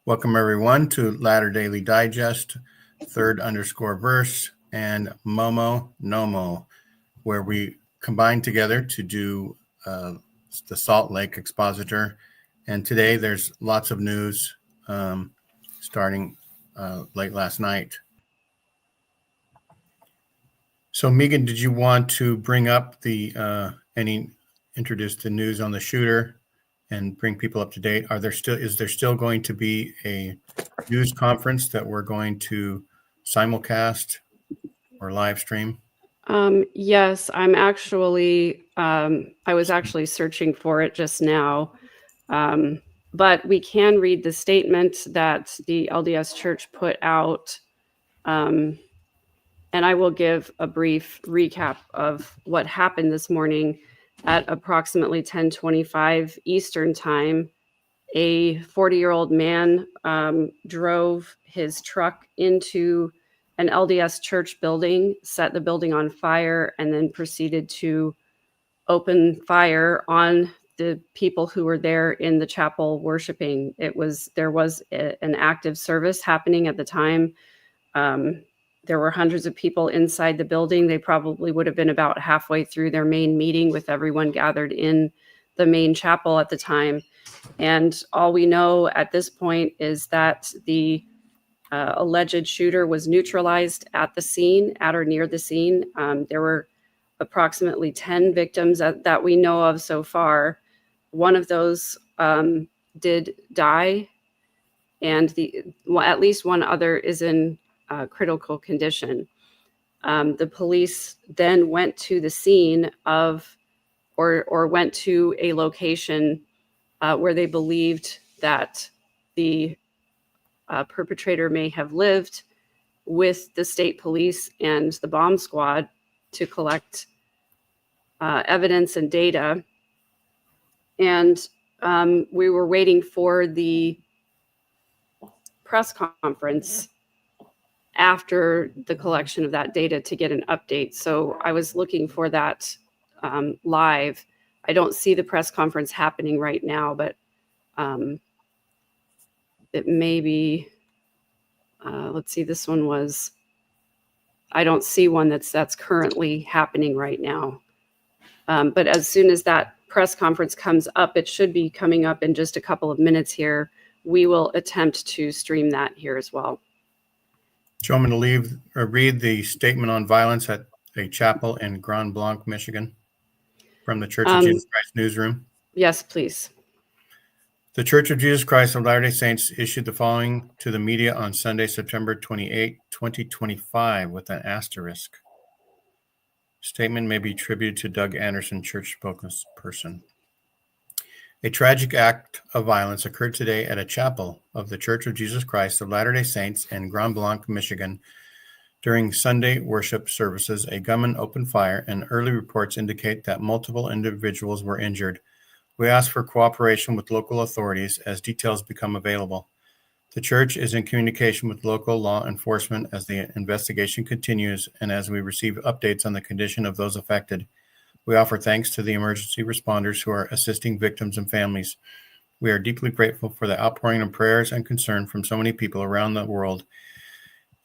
Welcome everyone to Latter Daily Digest, third underscore verse, and Momo Nomo, where we combine together to do the Salt Lake Expositor. And today there's lots of news starting late last night. So Megan, did you want to bring up introduce the news on the shooter and bring people up to date? Is there still going to be a news conference that we're going to simulcast or live stream? Yes, I'm actually, I was actually searching for it just now. But we can read the statement that the LDS Church put out. And I will give a brief recap of what happened this morning at approximately 10:25 Eastern time. A 40-year-old man drove his truck into an LDS church building, set the building on fire, and then proceeded to open fire on the people who were there in the chapel worshiping. There was an active service happening at the time. There were hundreds of people inside the building. They probably would have been about halfway through their main meeting with everyone gathered in the main chapel at the time. And all we know at this point is that the alleged shooter was neutralized at the scene, at or near the scene. There were approximately 10 victims that we know of so far. One of those did die, and at least one other is in critical condition. The police then went to the scene or went to a location where they believed that the perpetrator may have lived, with the state police and the bomb squad to collect evidence and data. And we were waiting for the press conference after the collection of that data to get an update. So I was looking for that live. I don't see the press conference happening right now, but it may be, let's see, this one was, I don't see one that's currently happening right now. But as soon as that press conference comes up, it should be coming up in just a couple of minutes here. We will attempt to stream that here as well. Do you want me to read the statement on violence at a chapel in Grand Blanc, Michigan, from the Church of Jesus Christ newsroom? Yes, please. The Church of Jesus Christ of Latter-day Saints issued the following to the media on Sunday, September 28, 2025, with an asterisk. Statement may be attributed to Doug Anderson, church spokesperson. A tragic act of violence occurred today at a chapel of the Church of Jesus Christ of Latter-day Saints in Grand Blanc, Michigan. During Sunday worship services, a gunman opened fire, and early reports indicate that multiple individuals were injured. We ask for cooperation with local authorities as details become available. The church is in communication with local law enforcement as the investigation continues and as we receive updates on the condition of those affected. We offer thanks to the emergency responders who are assisting victims and families. We are deeply grateful for the outpouring of prayers and concern from so many people around the world.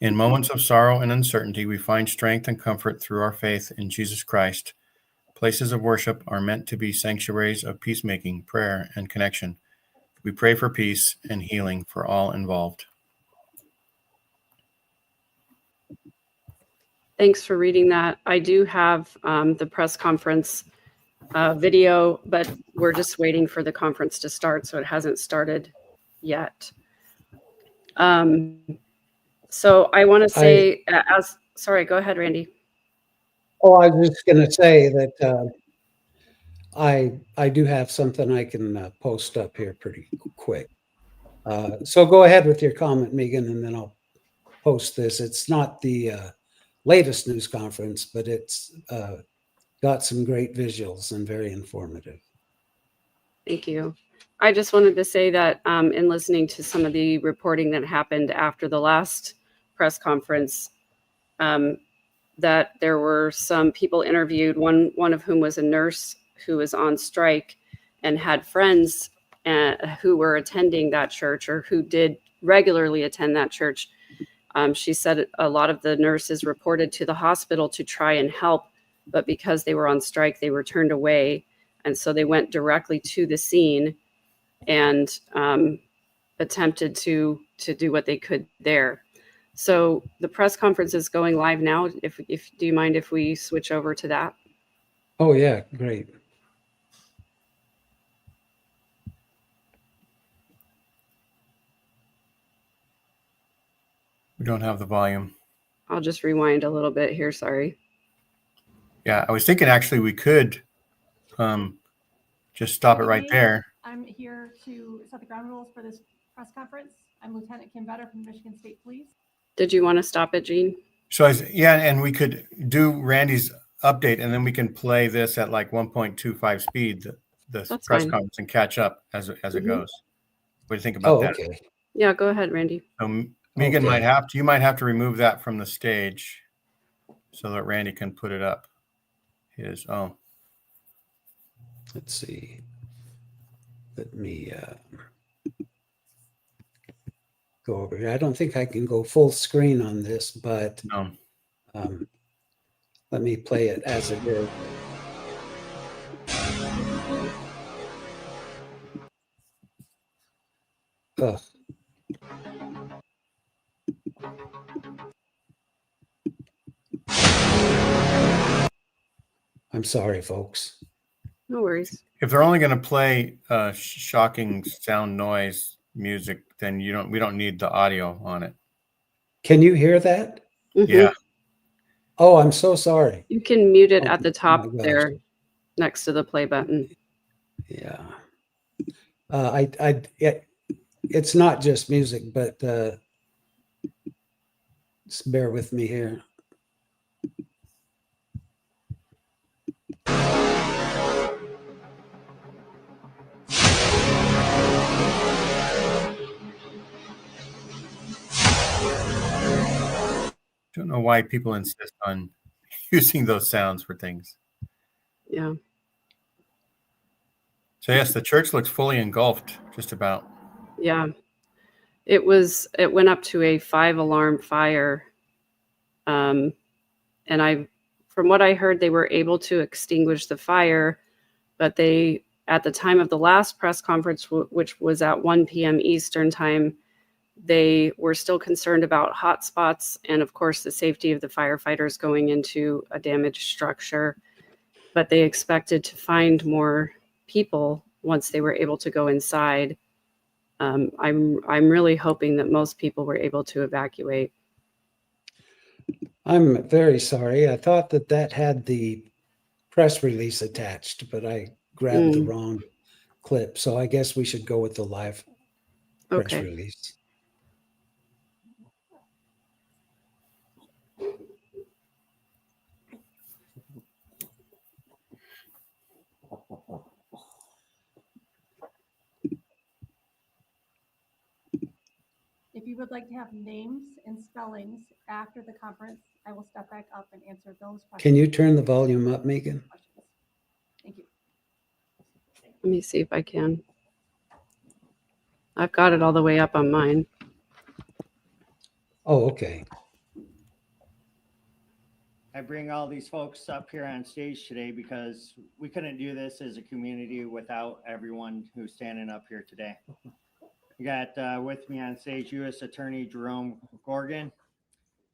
In moments of sorrow and uncertainty, we find strength and comfort through our faith in Jesus Christ. Places of worship are meant to be sanctuaries of peacemaking, prayer, and connection. We pray for peace and healing for all involved. Thanks for reading that. I do have the press conference video, but we're just waiting for the conference to start, so it hasn't started yet. So I want to say, sorry, go ahead, Randy. Oh, I was just going to say that I do have something I can post up here pretty quick. So go ahead with your comment, Megan, and then I'll post this. It's not the latest news conference, but it's got some great visuals and very informative. Thank you. I just wanted to say that in listening to some of the reporting that happened after the last press conference, that there were some people interviewed, one of whom was a nurse who was on strike and had friends who were attending that church or who did regularly attend that church. She said a lot of the nurses reported to the hospital to try and help, but because they were on strike, they were turned away. And so they went directly to the scene and attempted to do what they could there. So the press conference is going live now. If do you mind if we switch over to that? Oh, yeah, great. We don't have the volume. I'll just rewind a little bit here. Sorry. Yeah, I was thinking actually we could just stop it right there. I'm here to set the ground rules for this press conference. I'm Lieutenant Kim Vetter from Michigan State Police. Did you want to stop it, Jean? So yeah, and we could do Randy's update, and then we can play this at like 1.25 speed, the That's press fine. conference, and catch up as it Mhm. goes. What do you think about that? Okay. Yeah, go ahead, Randy. So Megan Okay. you might have to remove that from the stage so that Randy can put it up. Let's see. Let me go over here. I don't think I can go full screen on this, but let me play it as it is. Ugh. I'm sorry, folks. No worries. If they're only going to play shocking sound noise music, then we don't need the audio on it. Can you hear that? Mhm. Yeah. Oh, I'm so sorry. You can mute it Oh, at the top my gosh. there next to the play button. Yeah. It's not just music, but just bear with me here. Don't know why people insist on using those sounds for things. Yeah. So yes, the church looks fully engulfed, just about. Yeah. It went up to a 5-alarm fire. And from what I heard, they were able to extinguish the fire, but they, at the time of the last press conference, which was at 1 p.m. Eastern time, they were still concerned about hot spots and, of course, the safety of the firefighters going into a damaged structure. But they expected to find more people once they were able to go inside. I'm really hoping that most people were able to evacuate. I'm very sorry. I thought that had the press release attached, but I grabbed the wrong clip. So I guess we should go with the live press release. If you would like to have names and spellings after the conference, I will step back up and answer those questions. Can you turn the volume up, Megan? Thank you. Let me see if I can. I've got it all the way up on mine. Oh, okay. I bring all these folks up here on stage today because we couldn't do this as a community without everyone who's standing up here today. We got with me on stage U.S. Attorney Jerome Gorgon,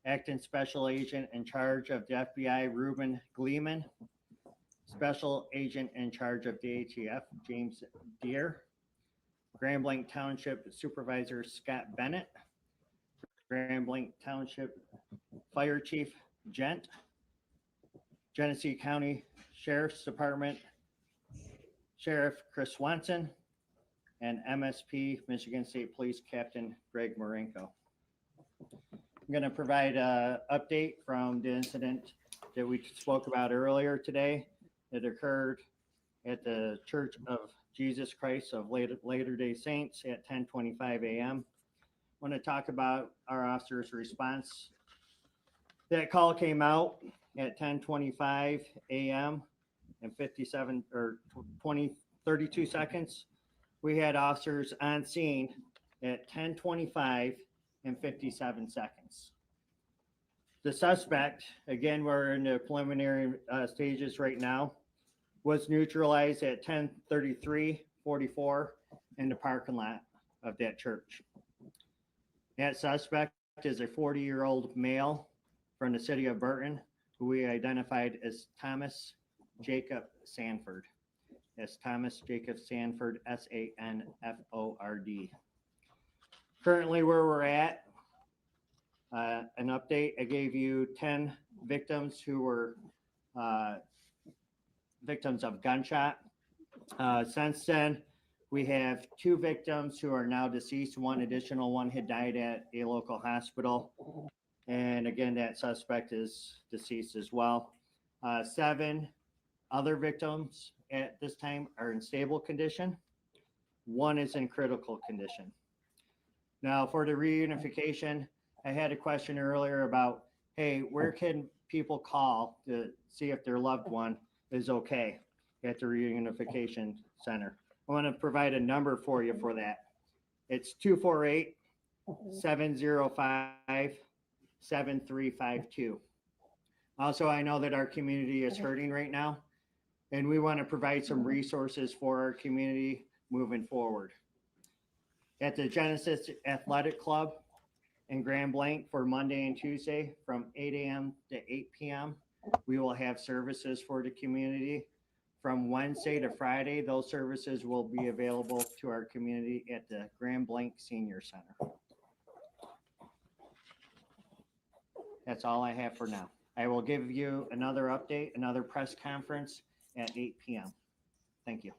Acting Special Agent in charge of the FBI Ruben Gleeman, Special Agent in charge of the ATF James Deere, Grand Blanc Township Supervisor Scott Bennett, Grand Blanc Township Fire Chief Gent, Genesee County Sheriff's Department Sheriff Chris Swanson, and MSP Michigan State Police Captain Greg Marenko. I'm going to provide an update from the incident that we spoke about earlier today that occurred at the Church of Jesus Christ of Latter-day Saints at 10:25 a.m. I want to talk about our officer's response. That call came out at 10:25 a.m. and 32 seconds. We had officers on scene at 10:25 and 57 seconds. The suspect, again, we're in the preliminary stages right now, was neutralized at 10:33:44 in the parking lot of that church. That suspect is a 40-year-old male from the city of Burton, who we identified as Thomas Jacob Sanford. That's Thomas Jacob Sanford, Sanford. Currently, where we're at, an update. I gave you 10 victims who were victims of gunshot. Since then, we have 2 victims who are now deceased. One additional one had died at a local hospital. And again, that suspect is deceased as well. 7 other victims at this time are in stable condition. 1 is in critical condition. Now, for the reunification, I had a question earlier about, hey, where can people call to see if their loved one is okay at the reunification center? I want to provide a number for you for that. It's 248-705-7352. Also, I know that our community is hurting right now, and we want to provide some resources for our community moving forward. At the Genesis Athletic Club in Grand Blanc for Monday and Tuesday from 8 a.m. to 8 p.m., we will have services for the community. From Wednesday to Friday, those services will be available to our community at the Grand Blanc Senior Center. That's all I have for now. I will give you another update, another press conference at 8 p.m. Thank you.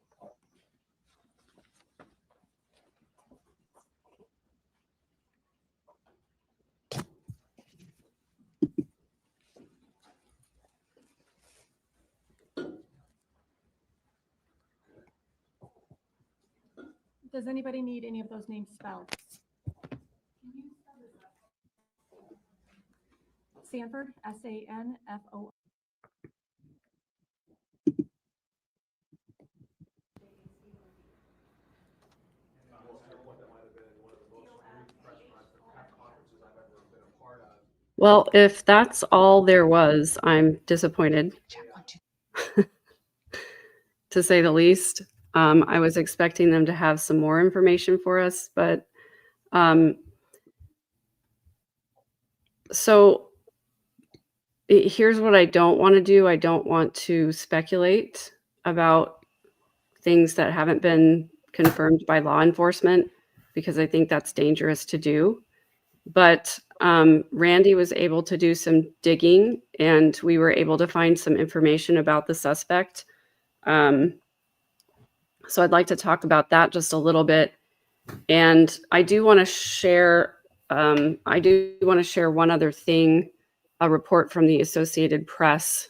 Does anybody need any of those names spelled? Sanford, Sanfo. Well, if that's all there was, I'm disappointed, to say the least. I was expecting them to have some more information for us, but so here's what I don't want to do. I don't want to speculate about things that haven't been confirmed by law enforcement, because I think that's dangerous to do. But Randy was able to do some digging, and we were able to find some information about the suspect. So I'd like to talk about that just a little bit. And I do want to share one other thing, a report from the Associated Press,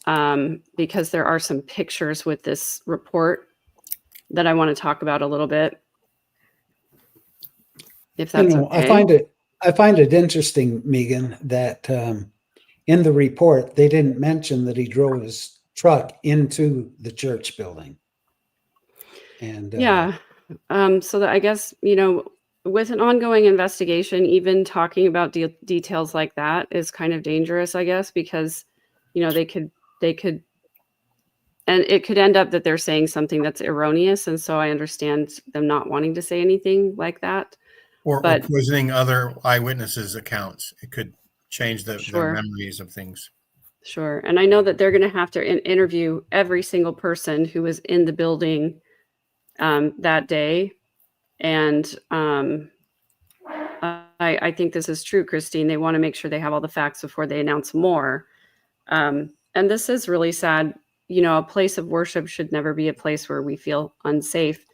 because there are some pictures with this report that I want to talk about a little bit. If that's okay. I find it interesting, Megan, that in the report they didn't mention that he drove his truck into the church building. And yeah, so that I guess, with an ongoing investigation, even talking about details like that is kind of dangerous, I guess, because they could, and it could end up that they're saying something that's erroneous, and so I understand them not wanting to say anything like that. Or poisoning other eyewitnesses' accounts. It could change their memories of things. Sure. And I know that they're going to have to interview every single person who was in the building that day. And I think this is true, Christine. They want to make sure they have all the facts before they announce more. And this is really sad. A place of worship should never be a place where we feel unsafe,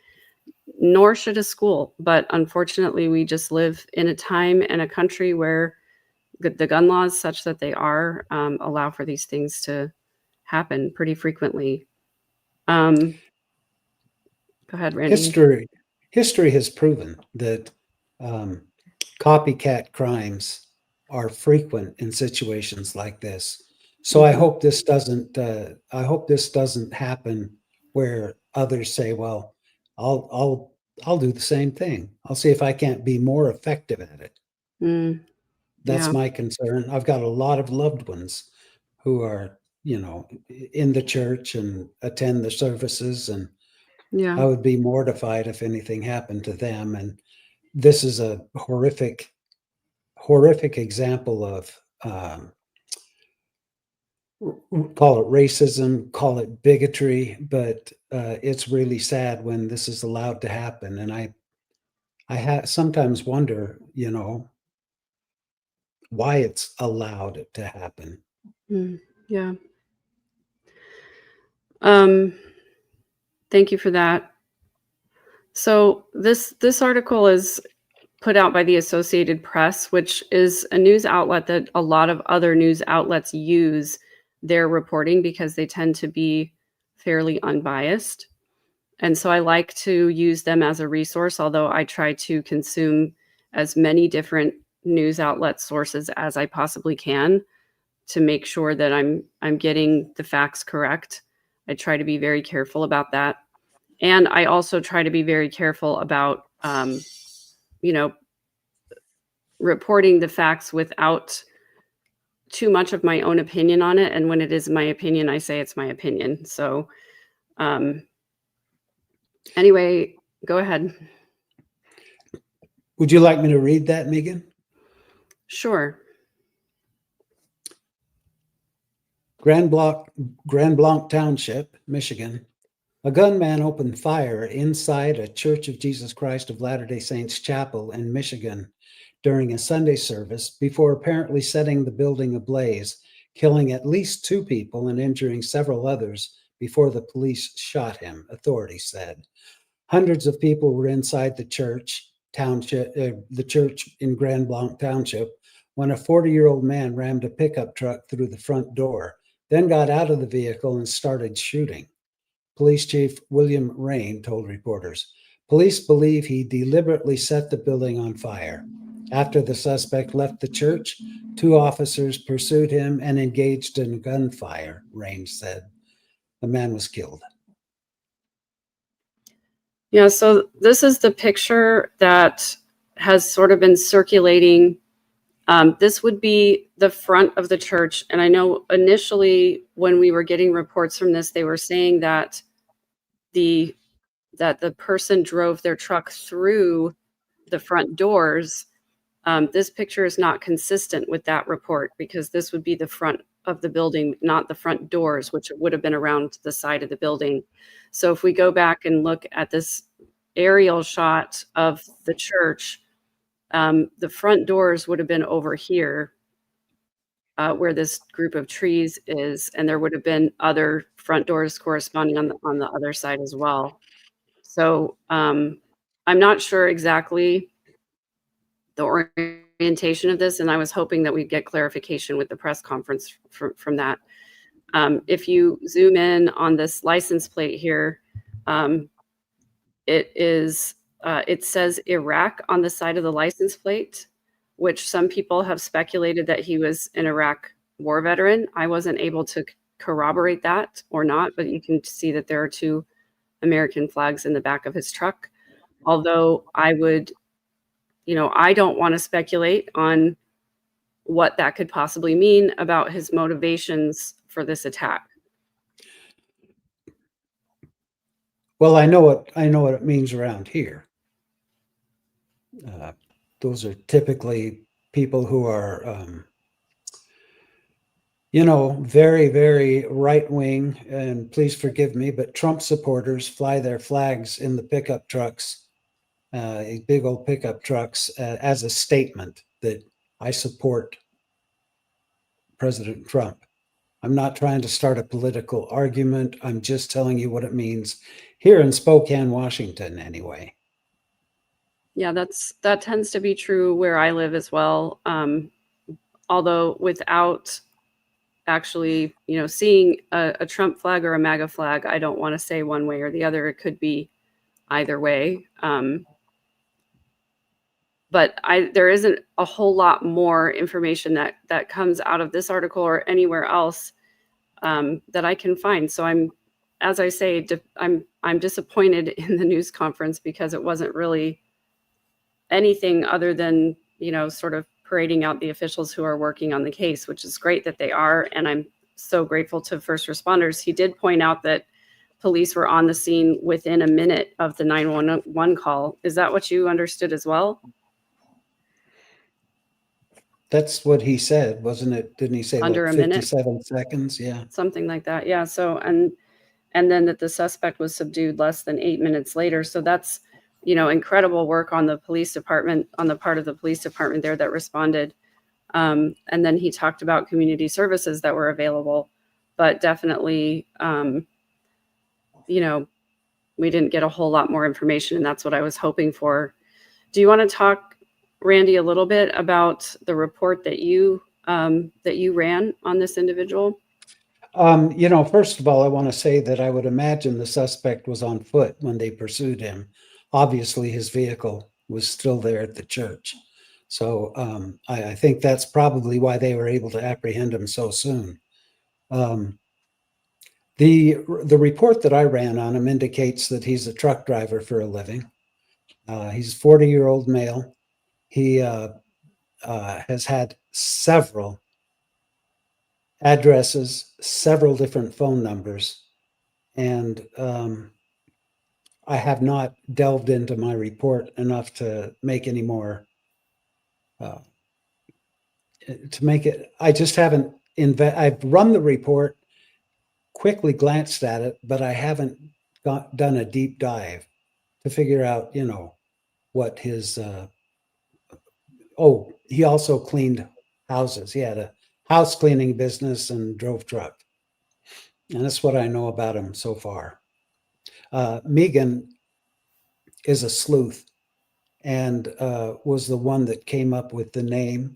nor should a school. But unfortunately, we just live in a time and a country where the gun laws, such that they are, allow for these things to happen pretty frequently. Go ahead, Randy. History has proven that copycat crimes are frequent in situations like this. So I hope this doesn't happen where others say, "Well, I'll I'll do the same thing. I'll see if I can't be more effective at it. Mm, That's yeah. my concern. I've got a lot of loved ones who are, in the church and attend the services, and Yeah. I would be mortified if anything happened to them. And this is a horrific example of, call it racism, call it bigotry, but it's really sad when this is allowed to happen. And I sometimes wonder, why it's allowed to happen. Mm, yeah. Um, thank you for that. So this article is put out by the Associated Press, which is a news outlet that a lot of other news outlets use their reporting because they tend to be fairly unbiased. And so I like to use them as a resource, although I try to consume as many different news outlet sources as I possibly can to make sure that I'm getting the facts correct. I try to be very careful about that. And I also try to be very careful about reporting the facts without too much of my own opinion on it. And when it is my opinion, I say it's my opinion. So anyway, go ahead. Would you like me to read that, Megan? Sure. Grand Blanc Township, Michigan. A gunman opened fire inside a Church of Jesus Christ of Latter-day Saints chapel in Michigan during a Sunday service before apparently setting the building ablaze, killing at least 2 people and injuring several others before the police shot him, authorities said. Hundreds of people were inside the church in Grand Blanc Township when a 40-year-old man rammed a pickup truck through the front door, then got out of the vehicle and started shooting. Police Chief William Rain told reporters. Police believe he deliberately set the building on fire. After the suspect left the church, 2 officers pursued him and engaged in gunfire, Rain said. The man was killed. Yeah, so this is the picture that has sort of been circulating. This would be the front of the church. And I know initially when we were getting reports from this, they were saying that the person drove their truck through the front doors. This picture is not consistent with that report because this would be the front of the building, not the front doors, which would have been around the side of the building. So if we go back and look at this aerial shot of the church, the front doors would have been over here where this group of trees is, and there would have been other front doors corresponding on the other side as well. So I'm not sure exactly the orientation of this, and I was hoping that we'd get clarification with the press conference from that. If you zoom in on this license plate here, it says Iraq on the side of the license plate, which some people have speculated that he was an Iraq war veteran. I wasn't able to corroborate that or not, but you can see that there are 2 American flags in the back of his truck. Although I don't want to speculate on what that could possibly mean about his motivations for this attack. Well, I know what it means around here. Those are typically people who are, very, very right wing. And please forgive me, but Trump supporters fly their flags in the pickup trucks, big old pickup trucks, as a statement that I support President Trump. I'm not trying to start a political argument. I'm just telling you what it means here in Spokane, Washington, anyway. Yeah, that tends to be true where I live as well. Although without actually, seeing a Trump flag or a MAGA flag, I don't want to say one way or the other. It could be either way. But there isn't a whole lot more information that comes out of this article or anywhere else that I can find. So I'm as I say, I'm disappointed in the news conference because it wasn't really anything other than, sort of parading out the officials who are working on the case, which is great that they are. And I'm so grateful to first responders. He did point out that police were on the scene within a minute of the 911 call. Is that what you understood as well? That's what he said, wasn't it? Didn't he say Under what, a minute? 57 seconds? Yeah. Something like that. Yeah. So, and then that the suspect was subdued less than 8 minutes later. So that's, incredible work on the police department, on the part of the police department there that responded. And then he talked about community services that were available, but definitely, we didn't get a whole lot more information, and that's what I was hoping for. Do you want to talk, Randy, a little bit about the report that you ran on this individual? First of all, I want to say that I would imagine the suspect was on foot when they pursued him. Obviously, his vehicle was still there at the church. So I think that's probably why they were able to apprehend him so soon. The report that I ran on him indicates that he's a truck driver for a living. He's a 40-year-old male. He has had several addresses, several different phone numbers, and I have not delved into my report enough to make any more, to make it, I just haven't, I've run the report, quickly glanced at it, but I haven't done a deep dive to figure out, what his, he also cleaned houses. He had a house cleaning business and drove truck. And that's what I know about him so far. Megan is a sleuth and was the one that came up with the name.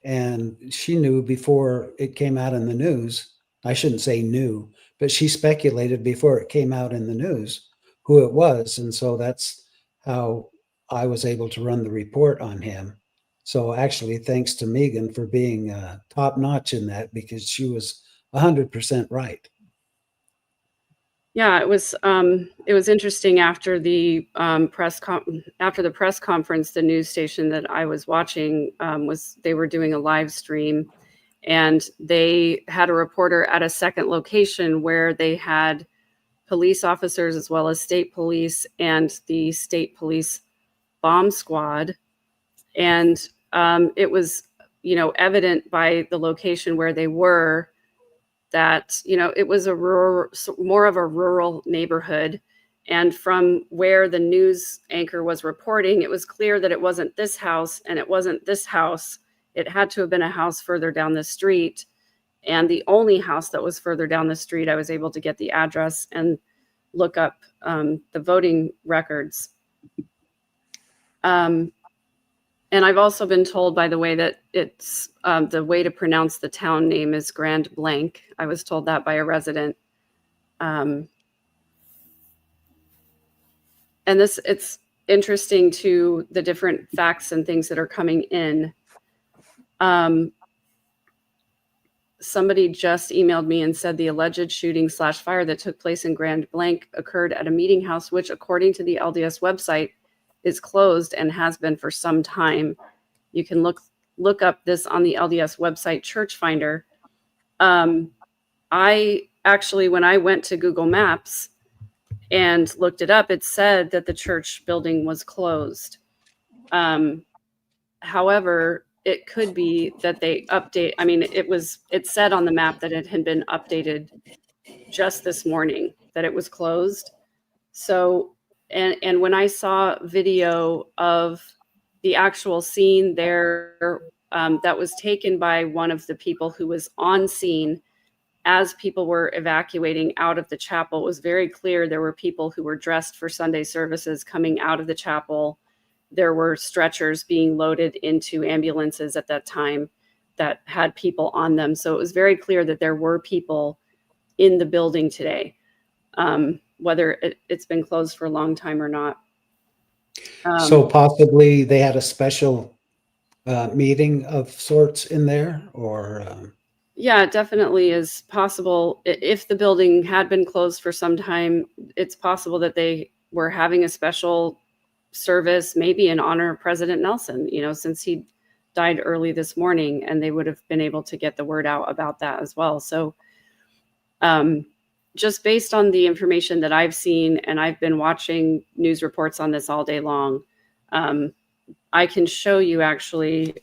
And she knew before it came out in the news. I shouldn't say knew, but she speculated before it came out in the news who it was. And so that's how I was able to run the report on him. So actually, thanks to Megan for being top notch in that, because she was 100% right. Yeah, it was interesting after the press conference. The news station that I was watching they were doing a live stream, and they had a reporter at a second location where they had police officers as well as state police and the state police bomb squad, and it was evident by the location where they were that it was more of a rural neighborhood. And from where the news anchor was reporting, it was clear that it wasn't this house and it wasn't this house. It had to have been a house further down the street. And the only house that was further down the street, I was able to get the address and look up the voting records. And I've also been told, by the way, that it's the way to pronounce the town name is Grand Blanc. I was told that by a resident. And it's interesting to the different facts and things that are coming in. Somebody just emailed me and said the alleged shooting/fire that took place in Grand Blanc occurred at a meeting house, which according to the LDS website is closed and has been for some time. You can look up this on the LDS website, Church Finder. I actually, when I went to Google Maps and looked it up, it said that the church building was closed. However, it could be that they update. I mean, it said on the map that it had been updated just this morning, that it was closed. So, and when I saw video of the actual scene there, that was taken by one of the people who was on scene as people were evacuating out of the chapel, it was very clear there were people who were dressed for Sunday services coming out of the chapel. There were stretchers being loaded into ambulances at that time that had people on them. So it was very clear that there were people in the building today, whether it's been closed for a long time or not. So possibly they had a special meeting of sorts in there, or Yeah, it definitely is possible. If the building had been closed for some time, it's possible that they were having a special service, maybe in honor of President Nelson, since he died early this morning, and they would have been able to get the word out about that as well. So just based on the information that I've seen, and I've been watching news reports on this all day long, I can show you actually,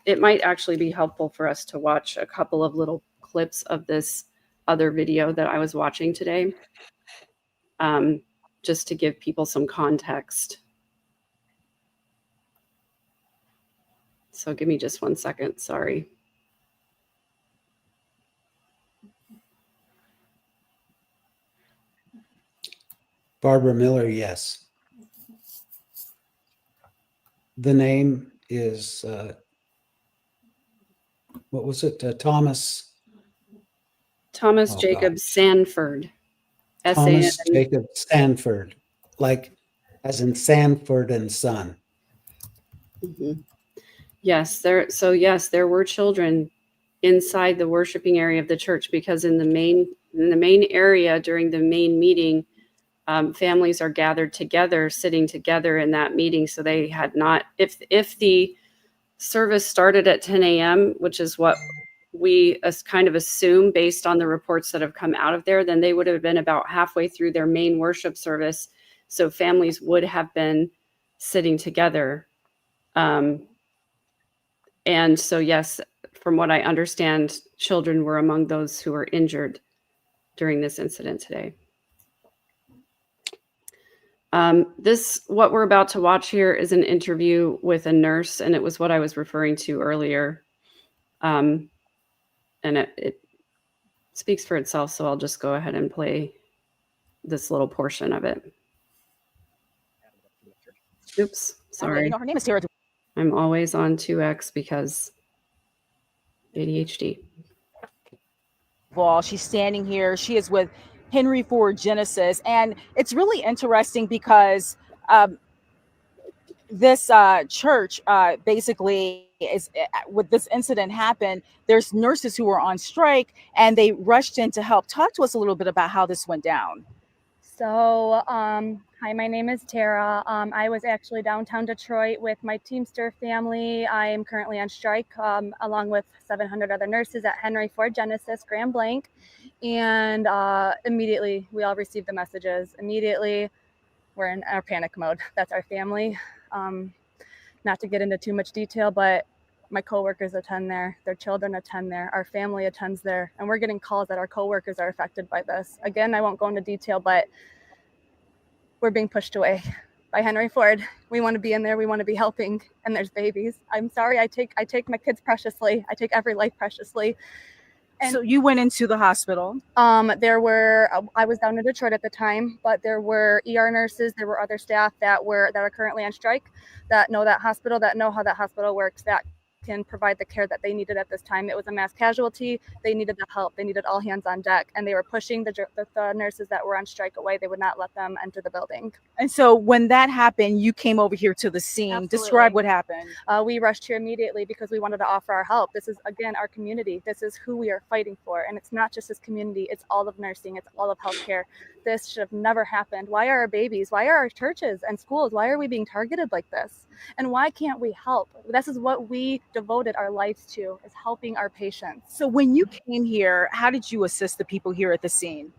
it might actually be helpful for us to watch a couple of little clips of this other video that I was watching today, just to give people some context. So give me just 1 second, sorry. Barbara Miller, yes. The name is, what was it? Thomas Jacob Sanford. Thomas S-A-N. Jacob Sanford, like as in Sanford and Son. Mm-hmm. Yes, there were children inside the worshiping area of the church, because in the main area during the main meeting, families are gathered together, sitting together in that meeting. So they had not, if the service started at 10 a.m., which is what we kind of assume based on the reports that have come out of there, then they would have been about halfway through their main worship service. So families would have been sitting together. And so, yes, from what I understand, children were among those who were injured during this incident today. What we're about to watch here is an interview with a nurse, and it was what I was referring to earlier. And it speaks for itself, so I'll just go ahead and play this little portion of it. Oops, sorry. Her name is Tara. I'm always on 2x because ADHD. She's standing here. She is with Henry Ford Genesis, and it's really interesting because this church basically is, with this incident happened, there's nurses who were on strike, and they rushed in to help. Talk to us a little bit about how this went down. So, hi, my name is Tara. I was actually downtown Detroit with my Teamster family. I am currently on strike along with 700 other nurses at Henry Ford Genesis, Grand Blanc. And immediately, we all received the messages. Immediately, we're in our panic mode. That's our family. Not to get into too much detail, but my coworkers attend there. Their children attend there. Our family attends there. And we're getting calls that our coworkers are affected by this. Again, I won't go into detail, but we're being pushed away by Henry Ford. We want to be in there. We want to be helping. And there's babies. I'm sorry. I take my kids preciously. I take every life preciously. And so you went into the hospital. I was down in Detroit at the time, but there were ER nurses. There were other staff that are currently on strike, that know that hospital, that know how that hospital works, that can provide the care that they needed at this time. It was a mass casualty. They needed the help. They needed all hands on deck, and they were pushing the nurses that were on strike away. They would not let them enter the building. And so when that happened, you came over here to the scene. Absolutely. Describe what happened. We rushed here immediately because we wanted to offer our help. This is, again, our community. This is who we are fighting for. And it's not just this community. It's all of nursing. It's all of healthcare. This should have never happened. Why are our babies? Why are our churches and schools? Why are we being targeted like this? And why can't we help? This is what we devoted our lives to, is helping our patients. So when you came here, how did you assist the people here at the scene?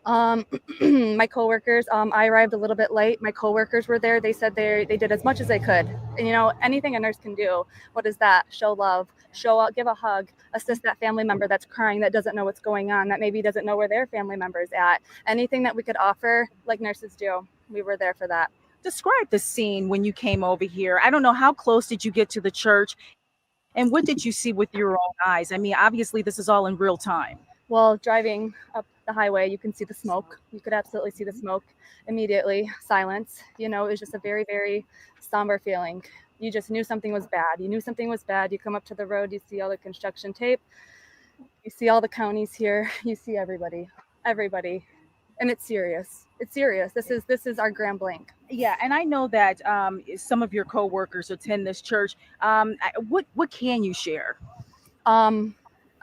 My coworkers, I arrived a little bit late. My coworkers were there. They said they did as much as they could. And anything a nurse can do, what is that? Show love, show up, give a hug, assist that family member that's crying, that doesn't know what's going on, that maybe doesn't know where their family member is at. Anything that we could offer, like nurses do, we were there for that. Describe the scene when you came over here. I don't know, how close did you get to the church, and what did you see with your own eyes? I mean, obviously this is all in real time. Well, driving up the highway, you can see the smoke. You could absolutely see the smoke. Immediately, silence. It was just a very, very somber feeling. You just knew something was bad. You knew something was bad. You come up to the road, you see all the construction tape. You see all the counties here. You see everybody. And it's serious. It's serious. This is our Grand Blanc. Yeah, and I know that some of your coworkers attend this church. What can you share?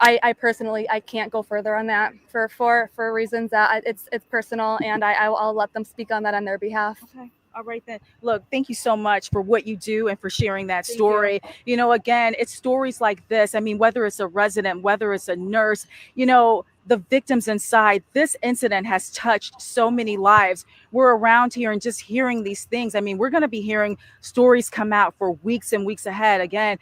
I personally, I can't go further on that for reasons that it's personal, and I'll let them speak on that on their behalf. Okay. All right then. Look, thank you so much for what you do and for sharing that Thank story. You know, again, it's stories like this. I mean, whether it's a resident, whether it's a nurse, you know, the victims inside, this incident has touched so many lives. We're around here and just hearing these things. I mean, we're going to be hearing stories come out for weeks and weeks ahead. Again,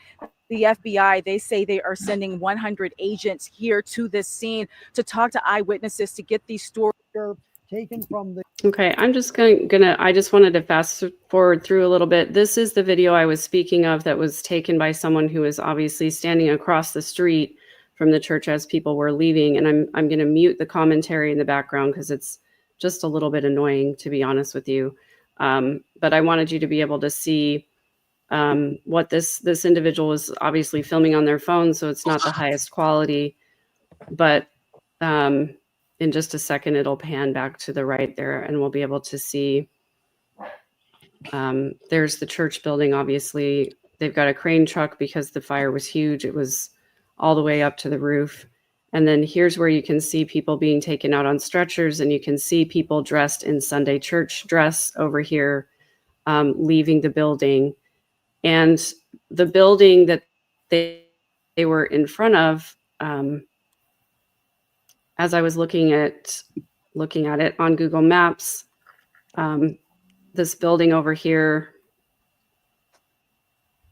the FBI, they say they are sending 100 agents here to this scene to talk to eyewitnesses to get these stories taken from the. Okay, I'm just gonna, I just wanted to fast forward through a little bit. This is the video I was speaking of that was taken by someone who was obviously standing across the street from the church as people were leaving. And I'm gonna mute the commentary in the background because it's just a little bit annoying, to be honest with you. But I wanted you to be able to see what this individual was obviously filming on their phone, so it's not the highest quality. But in just a second, it'll pan back to the right there, and we'll be able to see. There's the church building. Obviously, they've got a crane truck because the fire was huge. It was all the way up to the roof. And then here's where you can see people being taken out on stretchers, and you can see people dressed in Sunday church dress over here leaving the building. And the building that they were in front of, as I was looking at it on Google Maps, this building over here,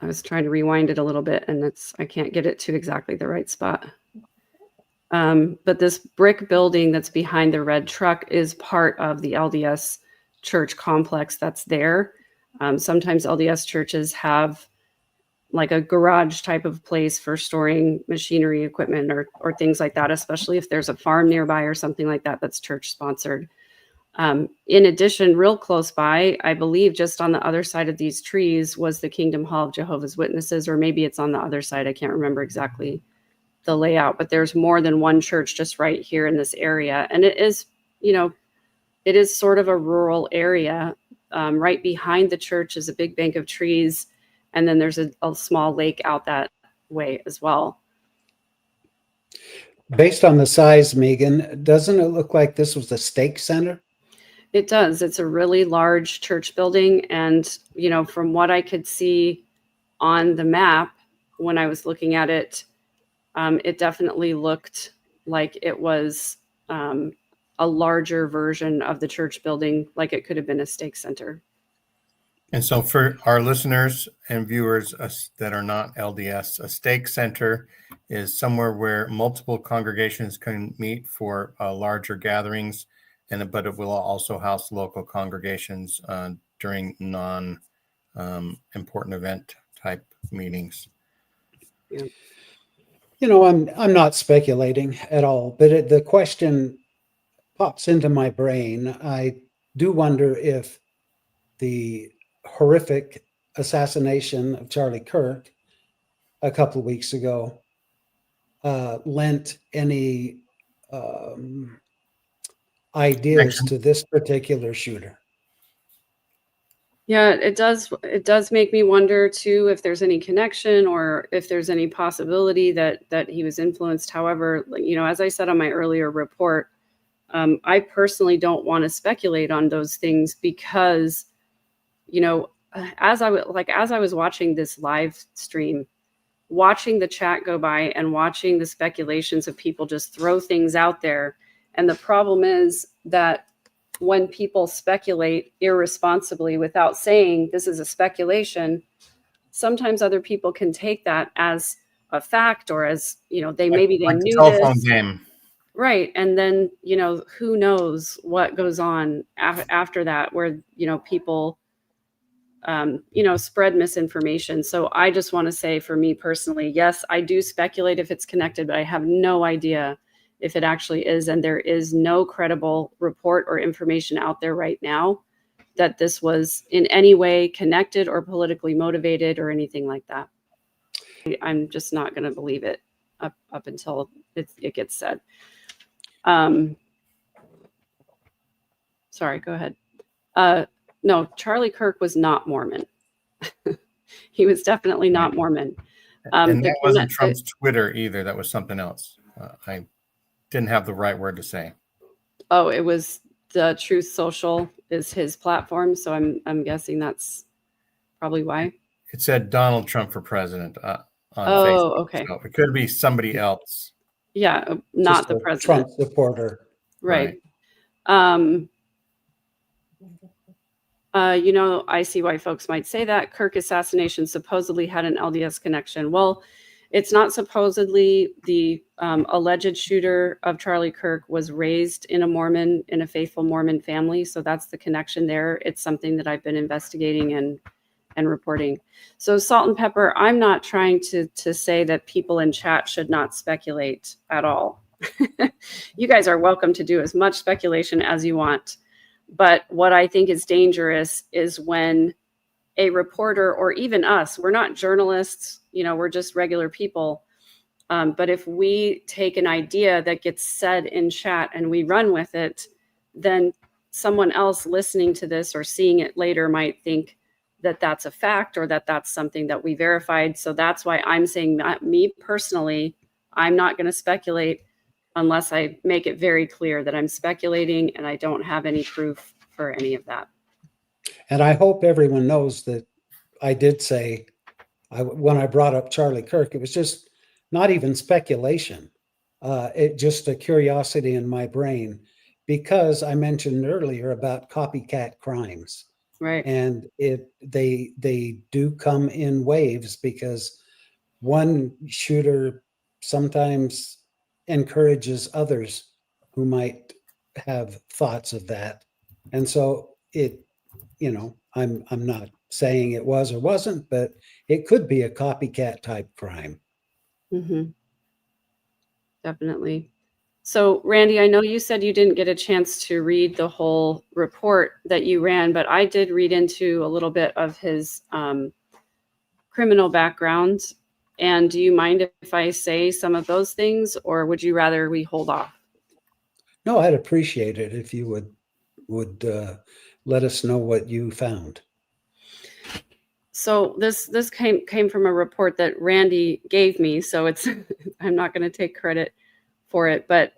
I was trying to rewind it a little bit, and I can't get it to exactly the right spot. But this brick building that's behind the red truck is part of the LDS church complex that's there. Sometimes LDS churches have like a garage type of place for storing machinery, equipment, or things like that, especially if there's a farm nearby or something like that that's church sponsored. In addition, real close by, I believe just on the other side of these trees was the Kingdom Hall of Jehovah's Witnesses, or maybe it's on the other side. I can't remember exactly the layout, but there's more than one church just right here in this area. And it is, it is sort of a rural area. Right behind the church is a big bank of trees. And then there's a small lake out that way as well. Based on the size, Megan, doesn't it look like this was the stake center? It does. It's a really large church building. And, from what I could see on the map when I was looking at it, it definitely looked like it was a larger version of the church building, like it could have been a stake center. And so for our listeners and viewers that are not LDS, a stake center is somewhere where multiple congregations can meet for larger gatherings, but it will also house local congregations during non-important event type meetings. Yeah. I'm not speculating at all, but the question pops into my brain. I do wonder if the horrific assassination of Charlie Kirk a couple of weeks ago lent any ideas to this particular shooter. Yeah, it does. It does make me wonder too if there's any connection or if there's any possibility that he was influenced. However, as I said on my earlier report, I personally don't want to speculate on those things because, as I was watching this live stream, watching the chat go by and watching the speculations of people just throw things out there. And the problem is that when people speculate irresponsibly without saying this is a speculation, sometimes other people can take that as a fact or as, they maybe they knew this. Game. Right. And then, who knows what goes on after that where, people, spread misinformation. So I just want to say for me personally, yes, I do speculate if it's connected, but I have no idea if it actually is. And there is no credible report or information out there right now that this was in any way connected or politically motivated or anything like that. I'm just not going to believe it up until it gets said. Sorry, go ahead. No, Charlie Kirk was not Mormon. He was definitely not Mormon. And the that wasn't conne- Trump's Twitter either. That was something else. I didn't have the right word to say. Oh, it was the Truth Social is his platform, so I'm guessing that's probably why. It said Donald Trump for president on Oh, Facebook. okay. So it could be somebody else. Yeah, not Just the a president. Trump supporter. Right. I see why folks might say that. Kirk assassination supposedly had an LDS connection. Well, it's not supposedly. The alleged shooter of Charlie Kirk was raised in a faithful Mormon family. So that's the connection there. It's something that I've been investigating and reporting. So Salt and Pepper, I'm not trying to say that people in chat should not speculate at all. You guys are welcome to do as much speculation as you want. But what I think is dangerous is when a reporter, or even us, we're not journalists, we're just regular people. But if we take an idea that gets said in chat and we run with it, then someone else listening to this or seeing it later might think that that's a fact or that that's something that we verified. So that's why I'm saying that me personally, I'm not going to speculate unless I make it very clear that I'm speculating and I don't have any proof for any of that. And I hope everyone knows that I did say, when I brought up Charlie Kirk, it was just not even speculation. It just a curiosity in my brain, because I mentioned earlier about copycat crimes. Right. And they do come in waves, because one shooter sometimes encourages others who might have thoughts of that. And so I'm not saying it was or wasn't, but it could be a copycat type crime. Mm-hmm. Definitely. So, Randy, I know you said you didn't get a chance to read the whole report that you ran, but I did read into a little bit of his criminal background. And do you mind if I say some of those things, or would you rather we hold off? No, I'd appreciate it if you would let us know what you found. So this came from a report that Randy gave me, so it's I'm not going to take credit for it, but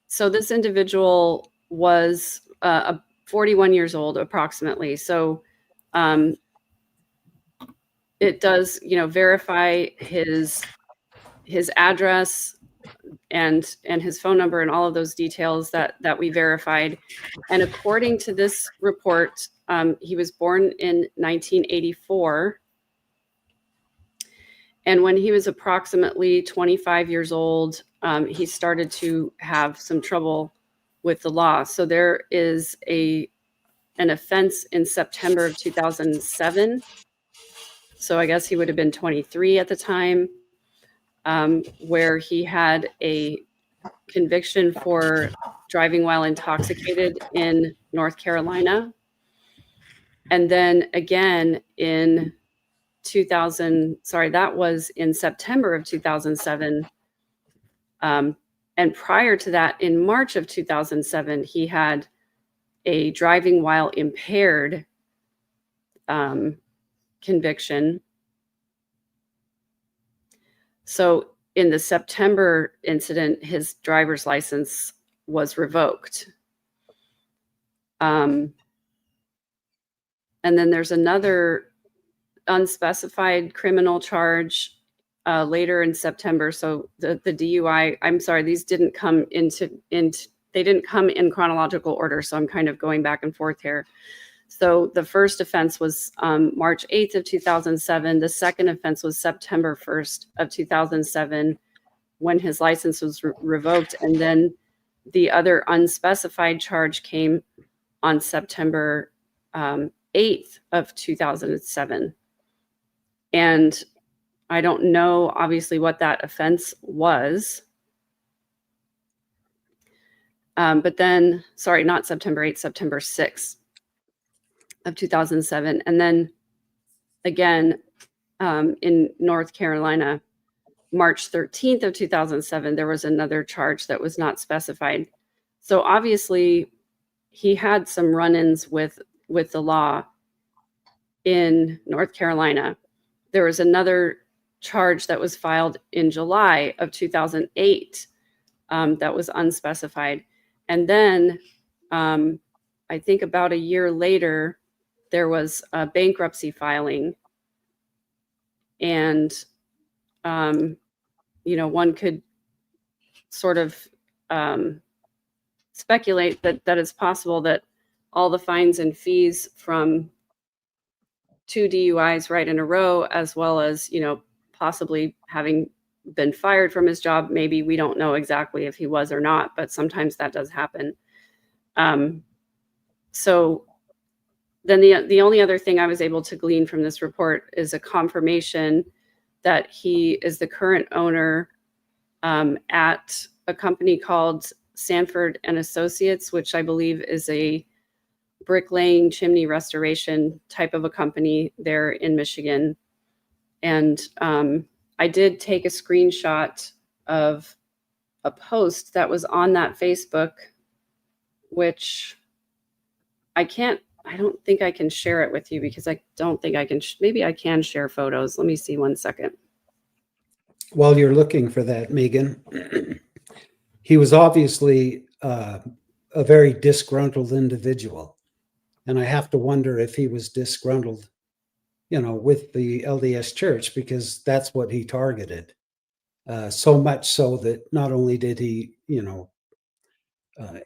so this individual was 41 years old approximately. So it does verify his address and his phone number and all of those details that we verified. And according to this report, he was born in 1984. And when he was approximately 25 years old, he started to have some trouble with the law. So there is an offense in September of 2007. So I guess he would have been 23 at the time, where he had a conviction for driving while intoxicated in North Carolina. And then again in that was in September of 2007. And prior to that, in March of 2007, he had a driving while impaired conviction. So in the September incident, his driver's license was revoked. And then there's another unspecified criminal charge later in September. So the DUI, I'm sorry, these didn't come they didn't come in chronological order. So I'm kind of going back and forth here. So the first offense was March 8th of 2007. The second offense was September 1st of 2007, when his license was revoked. And then the other unspecified charge came on September 8th of 2007. And I don't know, obviously, what that offense was. But then, sorry, not September 8th, September 6th of 2007. And then again, in North Carolina, March 13th of 2007, there was another charge that was not specified. So obviously, he had some run-ins with the law in North Carolina. There was another charge that was filed in July of 2008 that was unspecified. And then I think about a year later, there was a bankruptcy filing. And, one could sort of speculate that it's possible that all the fines and fees from 2 DUIs right in a row, as well as, possibly having been fired from his job. Maybe we don't know exactly if he was or not, but sometimes that does happen. So then the only other thing I was able to glean from this report is a confirmation that he is the current owner at a company called Sanford and Associates, which I believe is a bricklaying chimney restoration type of a company there in Michigan. And I did take a screenshot of a post that was on that Facebook, which I don't think I can share it with you because I don't think I can, maybe I can share photos. Let me see 1 second. While you're looking for that, Megan, he was obviously a very disgruntled individual. And I have to wonder if he was disgruntled, with the LDS Church, because that's what he targeted. So much so that not only did he,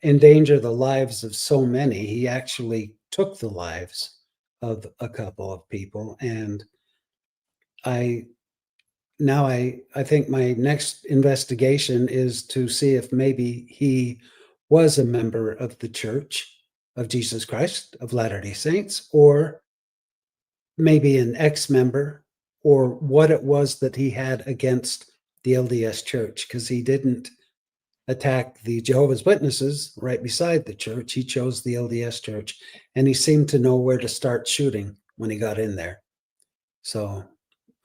endanger the lives of so many, he actually took the lives of a couple of people. And I think my next investigation is to see if maybe he was a member of the Church of Jesus Christ of Latter-day Saints, or maybe an ex-member, or what it was that he had against the LDS Church, because he didn't attack the Jehovah's Witnesses right beside the church. He chose the LDS Church, and he seemed to know where to start shooting when he got in there. So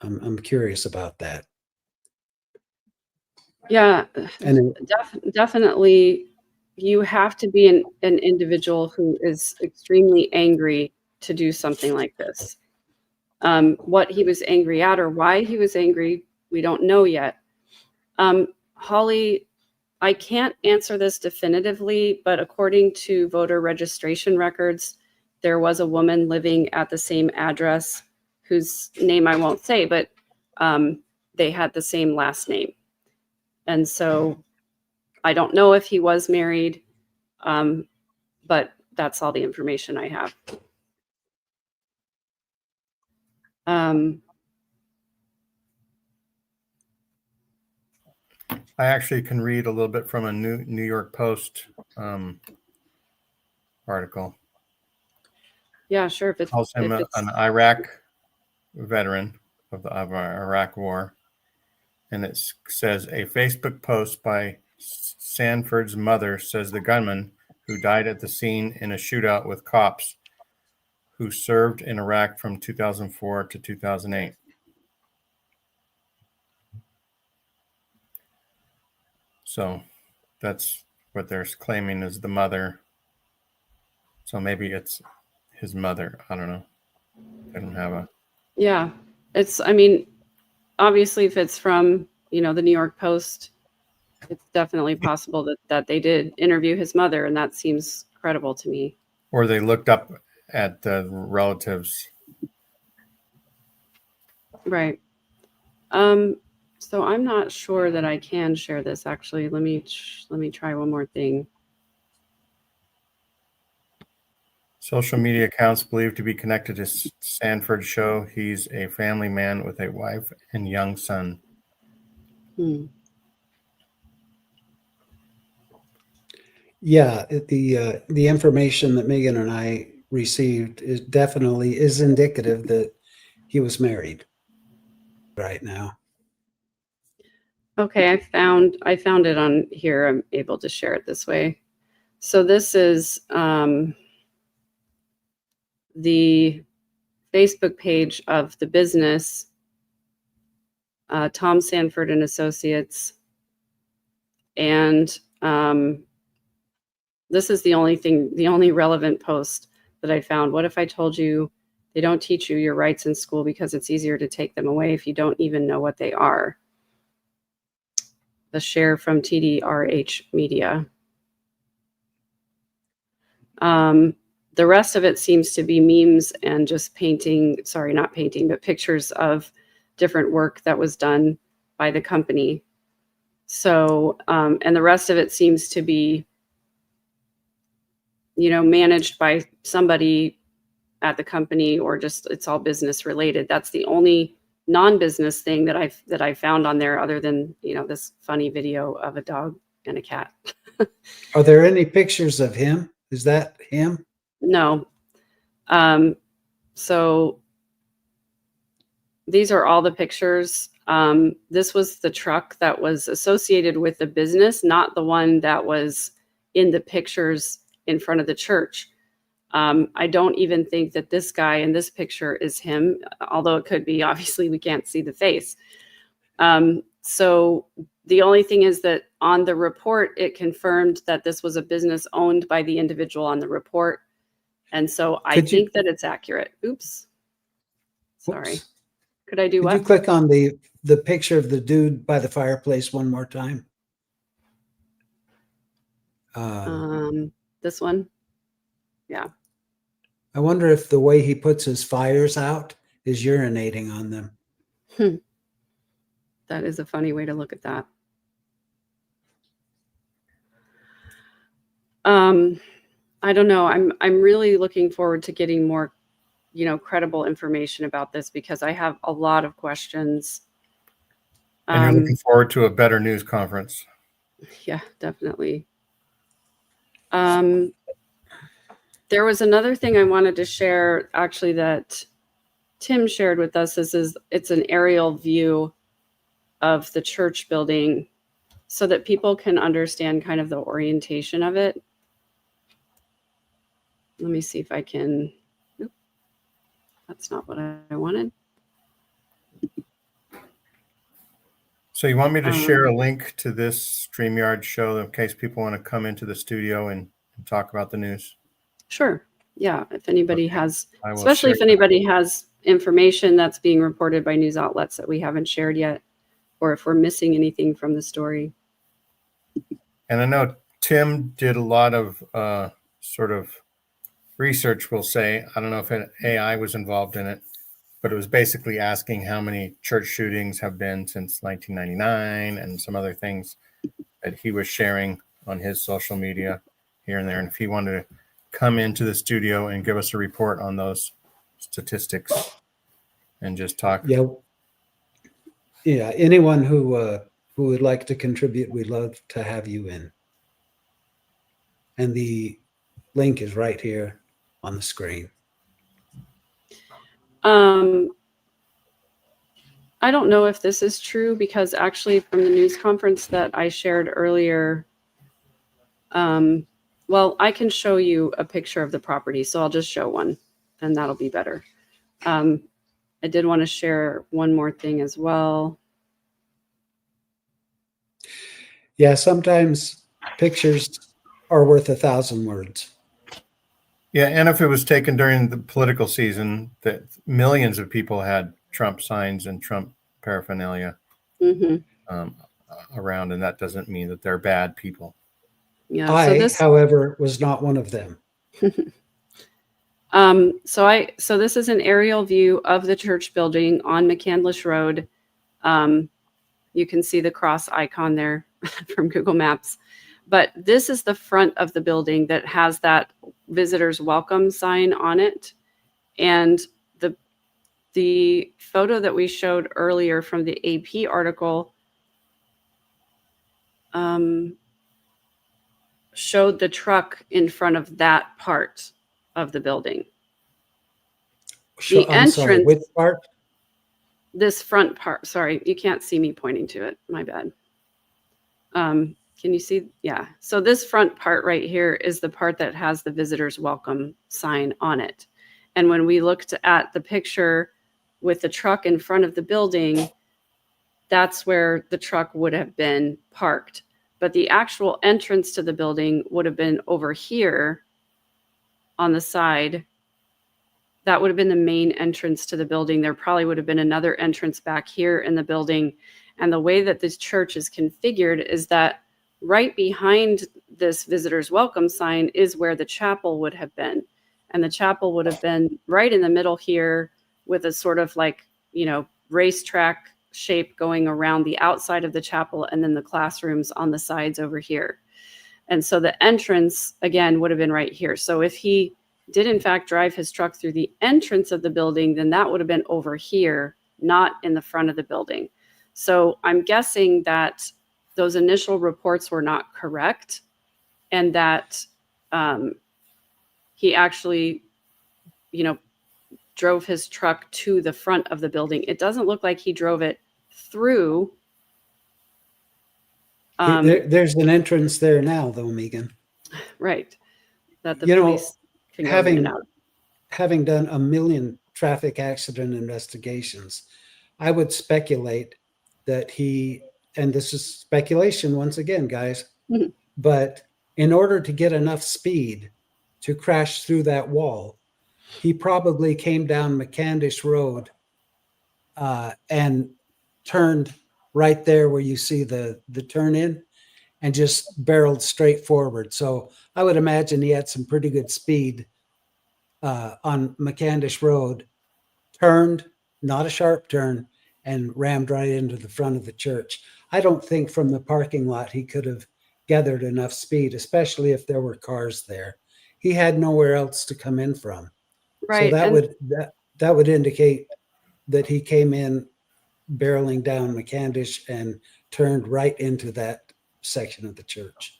I'm curious about that. Yeah, And definitely. You have to be an individual who is extremely angry to do something like this. What he was angry at or why he was angry, we don't know yet. Holly, I can't answer this definitively, but according to voter registration records, there was a woman living at the same address whose name I won't say, but they had the same last name. And so I don't know if he was married, but that's all the information I have. I actually can read a little bit from a New York Post article. Yeah, sure. If it's, Calls him an Iraq veteran of the Iraq War. And it says a Facebook post by Sanford's mother says the gunman who died at the scene in a shootout with cops who served in Iraq from 2004 to 2008. So that's what they're claiming is the mother. So maybe it's his mother. I don't know. I don't have a. Yeah, I mean, obviously if it's from, the New York Post, it's definitely possible that they did interview his mother, and that seems credible to me. Or they looked up at the relatives. Right. So I'm not sure that I can share this actually. Let me try one more thing. Social media accounts believed to be connected to Sanford show he's a family man with a wife and young son. yeah, the information that Megan and I received is indicative that he was married right now. Okay, I found it on here. I'm able to share it this way. So this is the Facebook page of the business, Tom Sanford and Associates. And this is the only relevant post that I found. What if I told you They don't teach you your rights in school because it's easier to take them away if you don't even know what they are. The share from TDRH Media. The rest of it seems to be memes and just painting, sorry, not painting, but pictures of different work that was done by the company. So, and the rest of it seems to be, managed by somebody at the company, or just it's all business related. That's the only non-business thing that I found on there, other than, this funny video of a dog and a cat. Are there any pictures of him? Is that him? No. So these are all the pictures. This was the truck that was associated with the business, not the one that was in the pictures in front of the church. I don't even think that this guy in this picture is him, although it could be. Obviously, we can't see the face. So the only thing is that on the report, it confirmed that this was a business owned by the individual on the report. And so I think that it's accurate. Oops. Sorry. Oops. Could I do Could what? you click on the picture of the dude by the fireplace one more time? This one? Yeah. I wonder if the way he puts his fires out is urinating on them. That is a funny way to look at that. I don't know. I'm really looking forward to getting more, credible information about this, because I have a lot of questions. And you're looking forward to a better news conference. Yeah, definitely. There was another thing I wanted to share, actually, that Tim shared with us. It's an aerial view of the church building so that people can understand kind of the orientation of it. Let me see if I can. Nope, that's not what I wanted. So you want me to share a link to this StreamYard show in case people want to come into the studio and talk about the news? Sure. Yeah. If anybody has, I will especially share if anybody has information that's being reported by news outlets that we haven't shared yet, or if we're missing anything from the story. And I know Tim did a lot of sort of research, we'll say. I don't know if AI was involved in it, but it was basically asking how many church shootings have been since 1999 and some other things that he was sharing on his social media here and there. And if he wanted to come into the studio and give us a report on those statistics and just talk. Yeah. Anyone who would like to contribute, we'd love to have you in. And the link is right here on the screen. I don't know if this is true, because actually from the news conference that I shared earlier, well, I can show you a picture of the property, so I'll just show one and that'll be better. I did want to share one more thing as well. Yeah, sometimes pictures are worth 1,000 words. Yeah, and if it was taken during the political season, that millions of people had Trump signs and Trump paraphernalia around, and that doesn't mean that they're bad people. Yeah. However, was not one of them. So this is an aerial view of the church building on McCandless Road. You can see the cross icon there from Google Maps. But this is the front of the building that has that visitors welcome sign on it. And the photo that we showed earlier from the AP article showed the truck in front of that part of the building. The entrance, sorry, which part? This front part. Sorry, you can't see me pointing to it. My bad. Can you see? Yeah. So this front part right here is the part that has the visitors welcome sign on it. And when we looked at the picture with the truck in front of the building, that's where the truck would have been parked. But the actual entrance to the building would have been over here on the side. that would have been the main entrance to the building. There probably would have been another entrance back here in the building. And the way that this church is configured is that right behind this visitor's welcome sign is where the chapel would have been. And the chapel would have been right in the middle here with a sort of like, you know, racetrack shape going around the outside of the chapel, and then the classrooms on the sides over here. And so the entrance, again, would have been right here. So if he did in fact drive his truck through the entrance of the building, then that would have been over here, not in the front of the building. So I'm guessing that those initial reports were not correct, and that he actually, you know, drove his truck to the front of the building. It doesn't look like he drove it through. There's an entrance there now, though, Megan. Right. That the You know, police can go in and out. Having done a million traffic accident investigations, I would speculate that he, and this is speculation once again, guys, Mhm. but in order to get enough speed to crash through that wall, he probably came down McCandish Road and turned right there where you see the turn in, and just barreled straight forward. So I would imagine he had some pretty good speed on McCandish Road, turned, not a sharp turn, and rammed right into the front of the church. I don't think from the parking lot he could have gathered enough speed, especially if there were cars there. He had nowhere else to come in from. Right. So And that would indicate that he came in barreling down McCandish and turned right into that section of the church.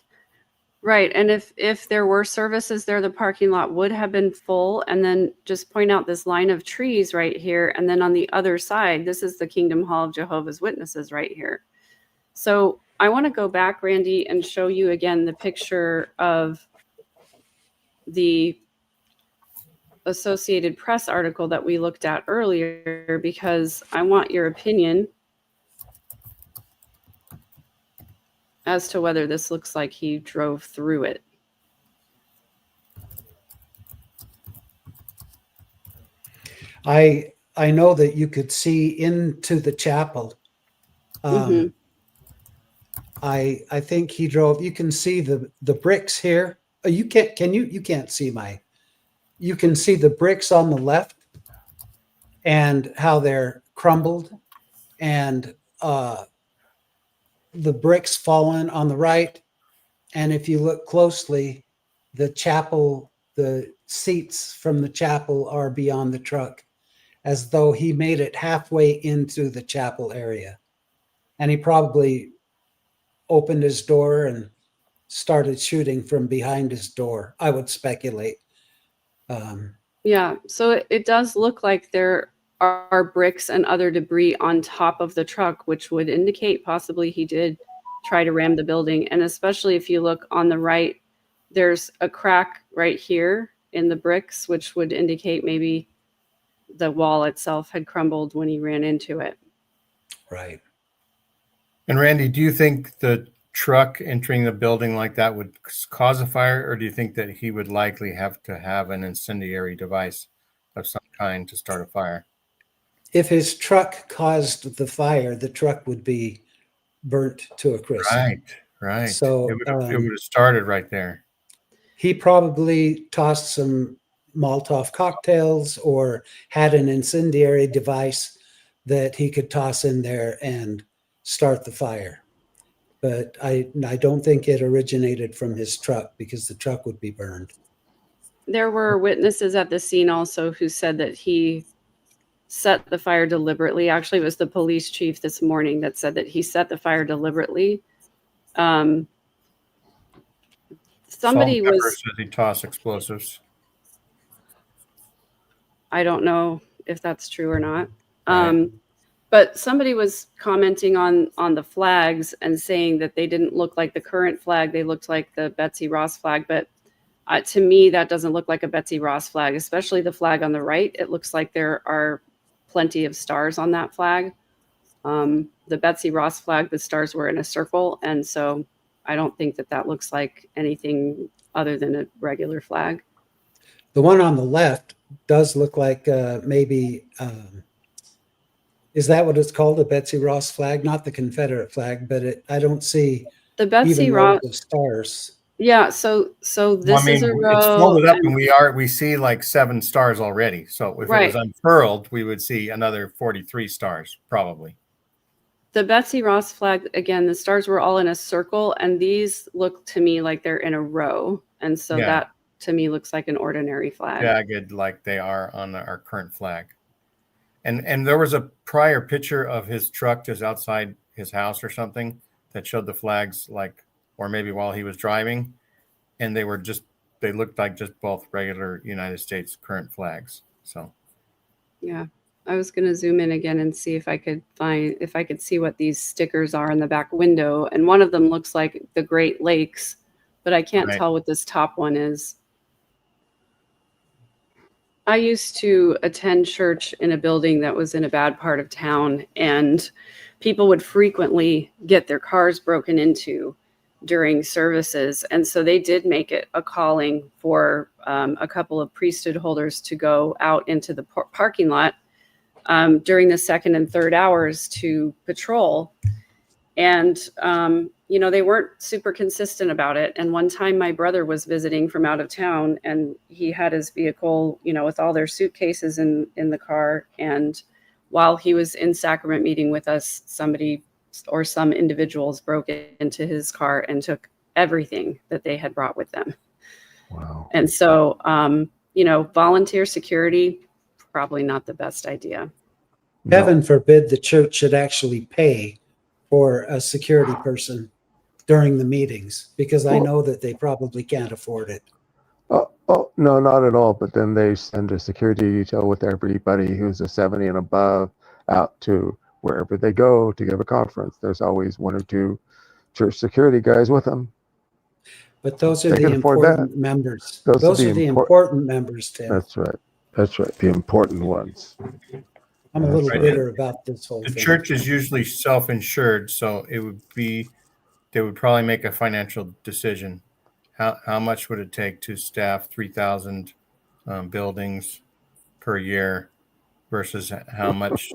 right. And if there were services there, the parking lot would have been full. And then just point out this line of trees right here. And then on the other side, this is the Kingdom Hall of Jehovah's Witnesses right here. So I want to go back, Randy, and show you again the picture of the Associated Press article that we looked at earlier, because I want your opinion as to whether this looks like he drove through it. I know that you could see into the chapel. Mhm. I think he drove. You can see the bricks here. Oh, you can't. Can you? You can't see my. You can see the bricks on the left and how they're crumbled, and the bricks fallen on the right. And if you look closely, the chapel, the seats from the chapel are beyond the truck, as though he made it halfway into the chapel area. And he probably opened his door and started shooting from behind his door, I would speculate. Yeah, so it does look like there are bricks and other debris on top of the truck, which would indicate possibly he did try to ram the building. And especially if you look on the right, there's a crack right here in the bricks, which would indicate maybe the wall itself had crumbled when he ran into it. Right. And Randy, do you think the truck entering the building like that would cause a fire, or do you think that he would likely have to have an incendiary device of some kind to start a fire? If his truck caused the fire, the truck would be burnt to a crisp. Right. So it would have started right there. he probably tossed some Molotov cocktails or had an incendiary device that he could toss in there and start the fire. But I don't think it originated from his truck, because the truck would be burned. There were witnesses at the scene also who said that he set the fire deliberately. Actually, it was the police chief this morning that said that he set the fire deliberately. Somebody Salt and pepper was, says he tossed explosives. I don't know if that's true or not. Right. But somebody was commenting on the flags and saying that they didn't look like the current flag. They looked like the Betsy Ross flag. But to me, that doesn't look like a Betsy Ross flag, especially the flag on the right. It looks like there are plenty of stars on that flag. The Betsy Ross flag, the stars were in a circle. And so I don't think that that looks like anything other than a regular flag. The one on the left does look like maybe, is that what it's called, a Betsy Ross flag? Not the Confederate flag, but I don't see The Betsy even Ross, rows of stars. yeah. So Well, this is a it's row, folded up and and we see like 7 stars already. So if it was right. unfurled, we would see another 43 stars probably. The Betsy Ross flag, again, the stars were all in a circle, and these look to me like they're in a row. And so Yeah. that to me looks like an ordinary flag. Jagged like they are on our current flag. And there was a prior picture of his truck just outside his house or something that showed the flags, like, or maybe while he was driving, and they looked like just both regular United States current flags. So Yeah. I was going to zoom in again and see if I could see what these stickers are in the back window. And one of them looks like the Great Lakes, but I can't Right. tell what this top one is. I used to attend church in a building that was in a bad part of town, and people would frequently get their cars broken into during services. And so they did make it a calling for a couple of priesthood holders to go out into the parking lot during the second and third hours to patrol. And, they weren't super consistent about it. And one time my brother was visiting from out of town, and he had his vehicle, with all their suitcases in the car. And while he was in sacrament meeting with us, somebody or some individuals broke into his car and took everything that they had brought with them. Wow. And so, volunteer security, probably not the best idea. No. Heaven forbid the church should actually pay for a security person during the meetings, because I know that they probably can't afford it. Oh, no, not at all. But then they send a security detail with everybody who's a 70 and above out to wherever they go to give a conference. There's always 1 or 2 church security guys with them. But those are They the can afford that. important members. Those Those are are the the important members, Tim. That's right. That's right. The important ones. I'm a little Right. bitter about this whole the thing. church is usually self-insured, so they would probably make a financial decision. How much would it take to staff 3,000 buildings per year versus how much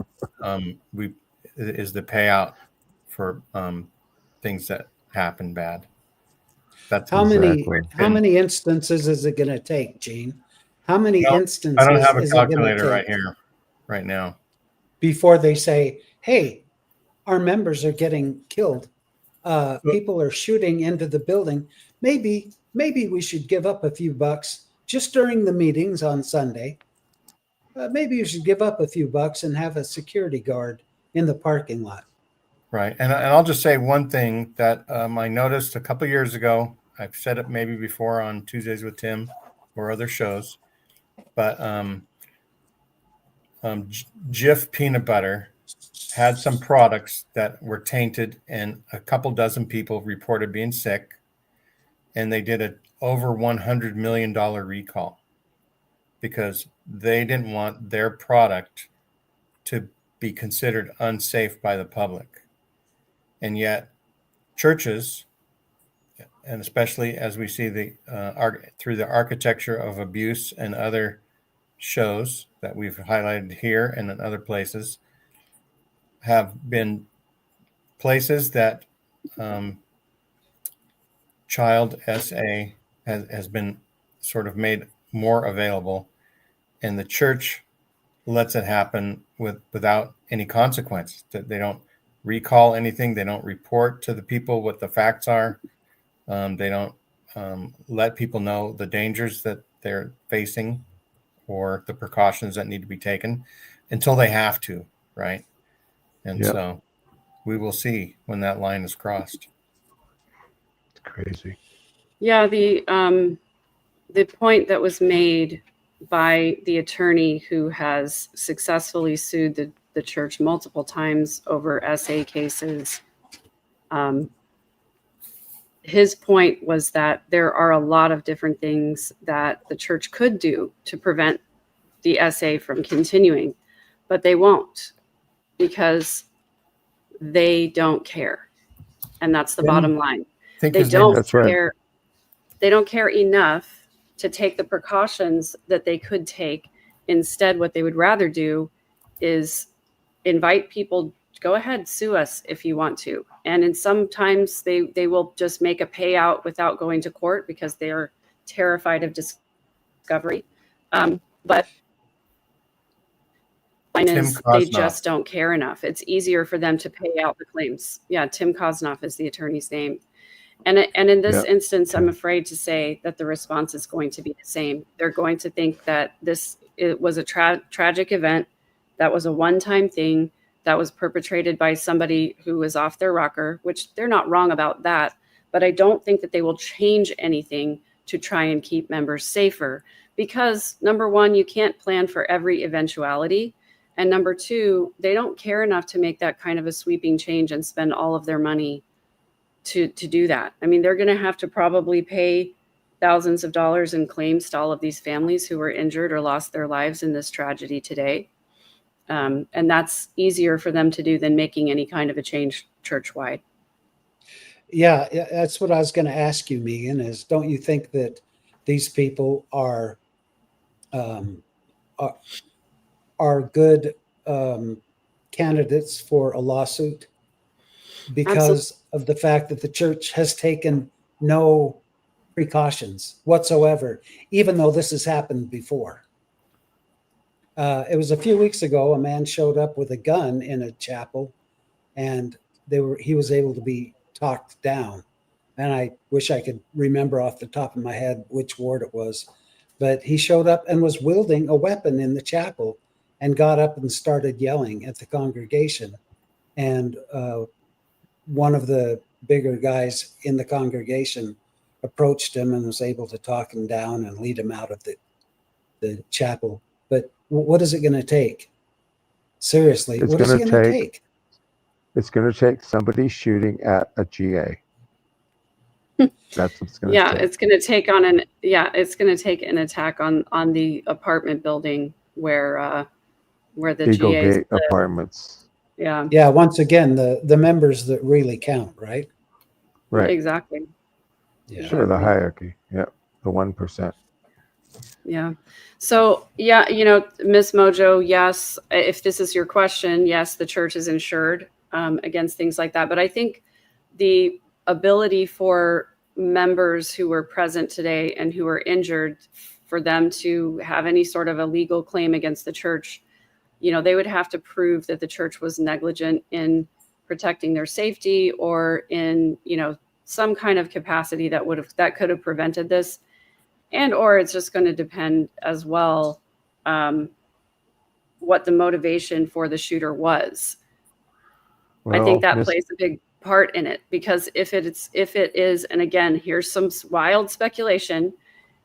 is the payout for things that happen bad? That's How Exactly. many instances is it going to take, Gene? How many No, instances I don't have a is it going to calculator take right here, right now. before they say, "Hey, our members are getting killed. People are shooting into the building. Maybe we should give up a few bucks just during the meetings on Sunday. Maybe you should give up a few bucks and have a security guard in the parking lot." Right. And I'll just say one thing that I noticed a couple years ago. I've said it maybe before on Tuesdays with Tim or other shows, but Jif peanut butter had some products that were tainted, and a couple dozen people reported being sick, and they did an over $100 million recall because they didn't want their product to be considered unsafe by the public. And yet churches, and especially as we see through the architecture of abuse and other shows that we've highlighted here and in other places, have been places that child SA has been sort of made more available, and the church lets it happen without any consequence. That they don't recall anything, they don't report to the people what the facts are, they don't let people know the dangers that they're facing or the precautions that need to be taken until they have to, right? And Yep. so we will see when that line is crossed. It's crazy. Yeah, the point that was made by the attorney who has successfully sued the church multiple times over SA cases, his point was that there are a lot of different things that the church could do to prevent the SA from continuing, but they won't because they don't care. And that's the bottom line. They don't That's right. care. They don't care enough to take the precautions that they could take instead, what they would rather do is invite people, go ahead, sue us if you want to. And sometimes they will just make a payout without going to court because they are terrified of discovery. But Tim is they Kosnoff. just don't care enough. It's easier for them to pay out the claims. Yeah, Tim Kosnoff is the attorney's name. And in this Yeah. instance, I'm afraid to say that the response is going to be the same. They're going to think that it was a tragic event, that was a one-time thing, that was perpetrated by somebody who was off their rocker, which they're not wrong about that. But I don't think that they will change anything to try and keep members safer because, number one, you can't plan for every eventuality. And number two, they don't care enough to make that kind of a sweeping change and spend all of their money to do that. I mean, they're going to have to probably pay thousands of dollars in claims to all of these families who were injured or lost their lives in this tragedy today. And that's easier for them to do than making any kind of a change church-wide. Yeah, that's what I was going to ask you, Megan, is don't you think that these people are good candidates for a lawsuit because of the fact that the church has taken no precautions whatsoever, even though this has happened before? It was a few weeks ago, a man showed up with a gun in a chapel, and he was able to be talked down. And I wish I could remember off the top of my head which ward it was, but he showed up and was wielding a weapon in the chapel and got up and started yelling at the congregation. And one of the bigger guys in the congregation approached him and was able to talk him down and lead him out of the chapel. But what is it going to take? Seriously, what is it going to take? It's going to take somebody shooting at a GA. That's what's going to take. It's going to take it's going to take an attack on the apartment building where the Eagle GAs Gate Apartments. Yeah. Yeah. Once again, the members that really count, right? Right. Exactly. Yeah. Sure. The hierarchy. Yeah. The 1%. Yeah. So, Miss Mojo, yes, if this is your question, yes, the church is insured against things like that. But I think the ability for members who were present today and who were injured, for them to have any sort of a legal claim against the church, they would have to prove that the church was negligent in protecting their safety or in, some kind of capacity that could have prevented this. And or it's just going to depend as well what the motivation for the shooter was. Well, I think that plays a big part in it, because if it is, and again, here's some wild speculation,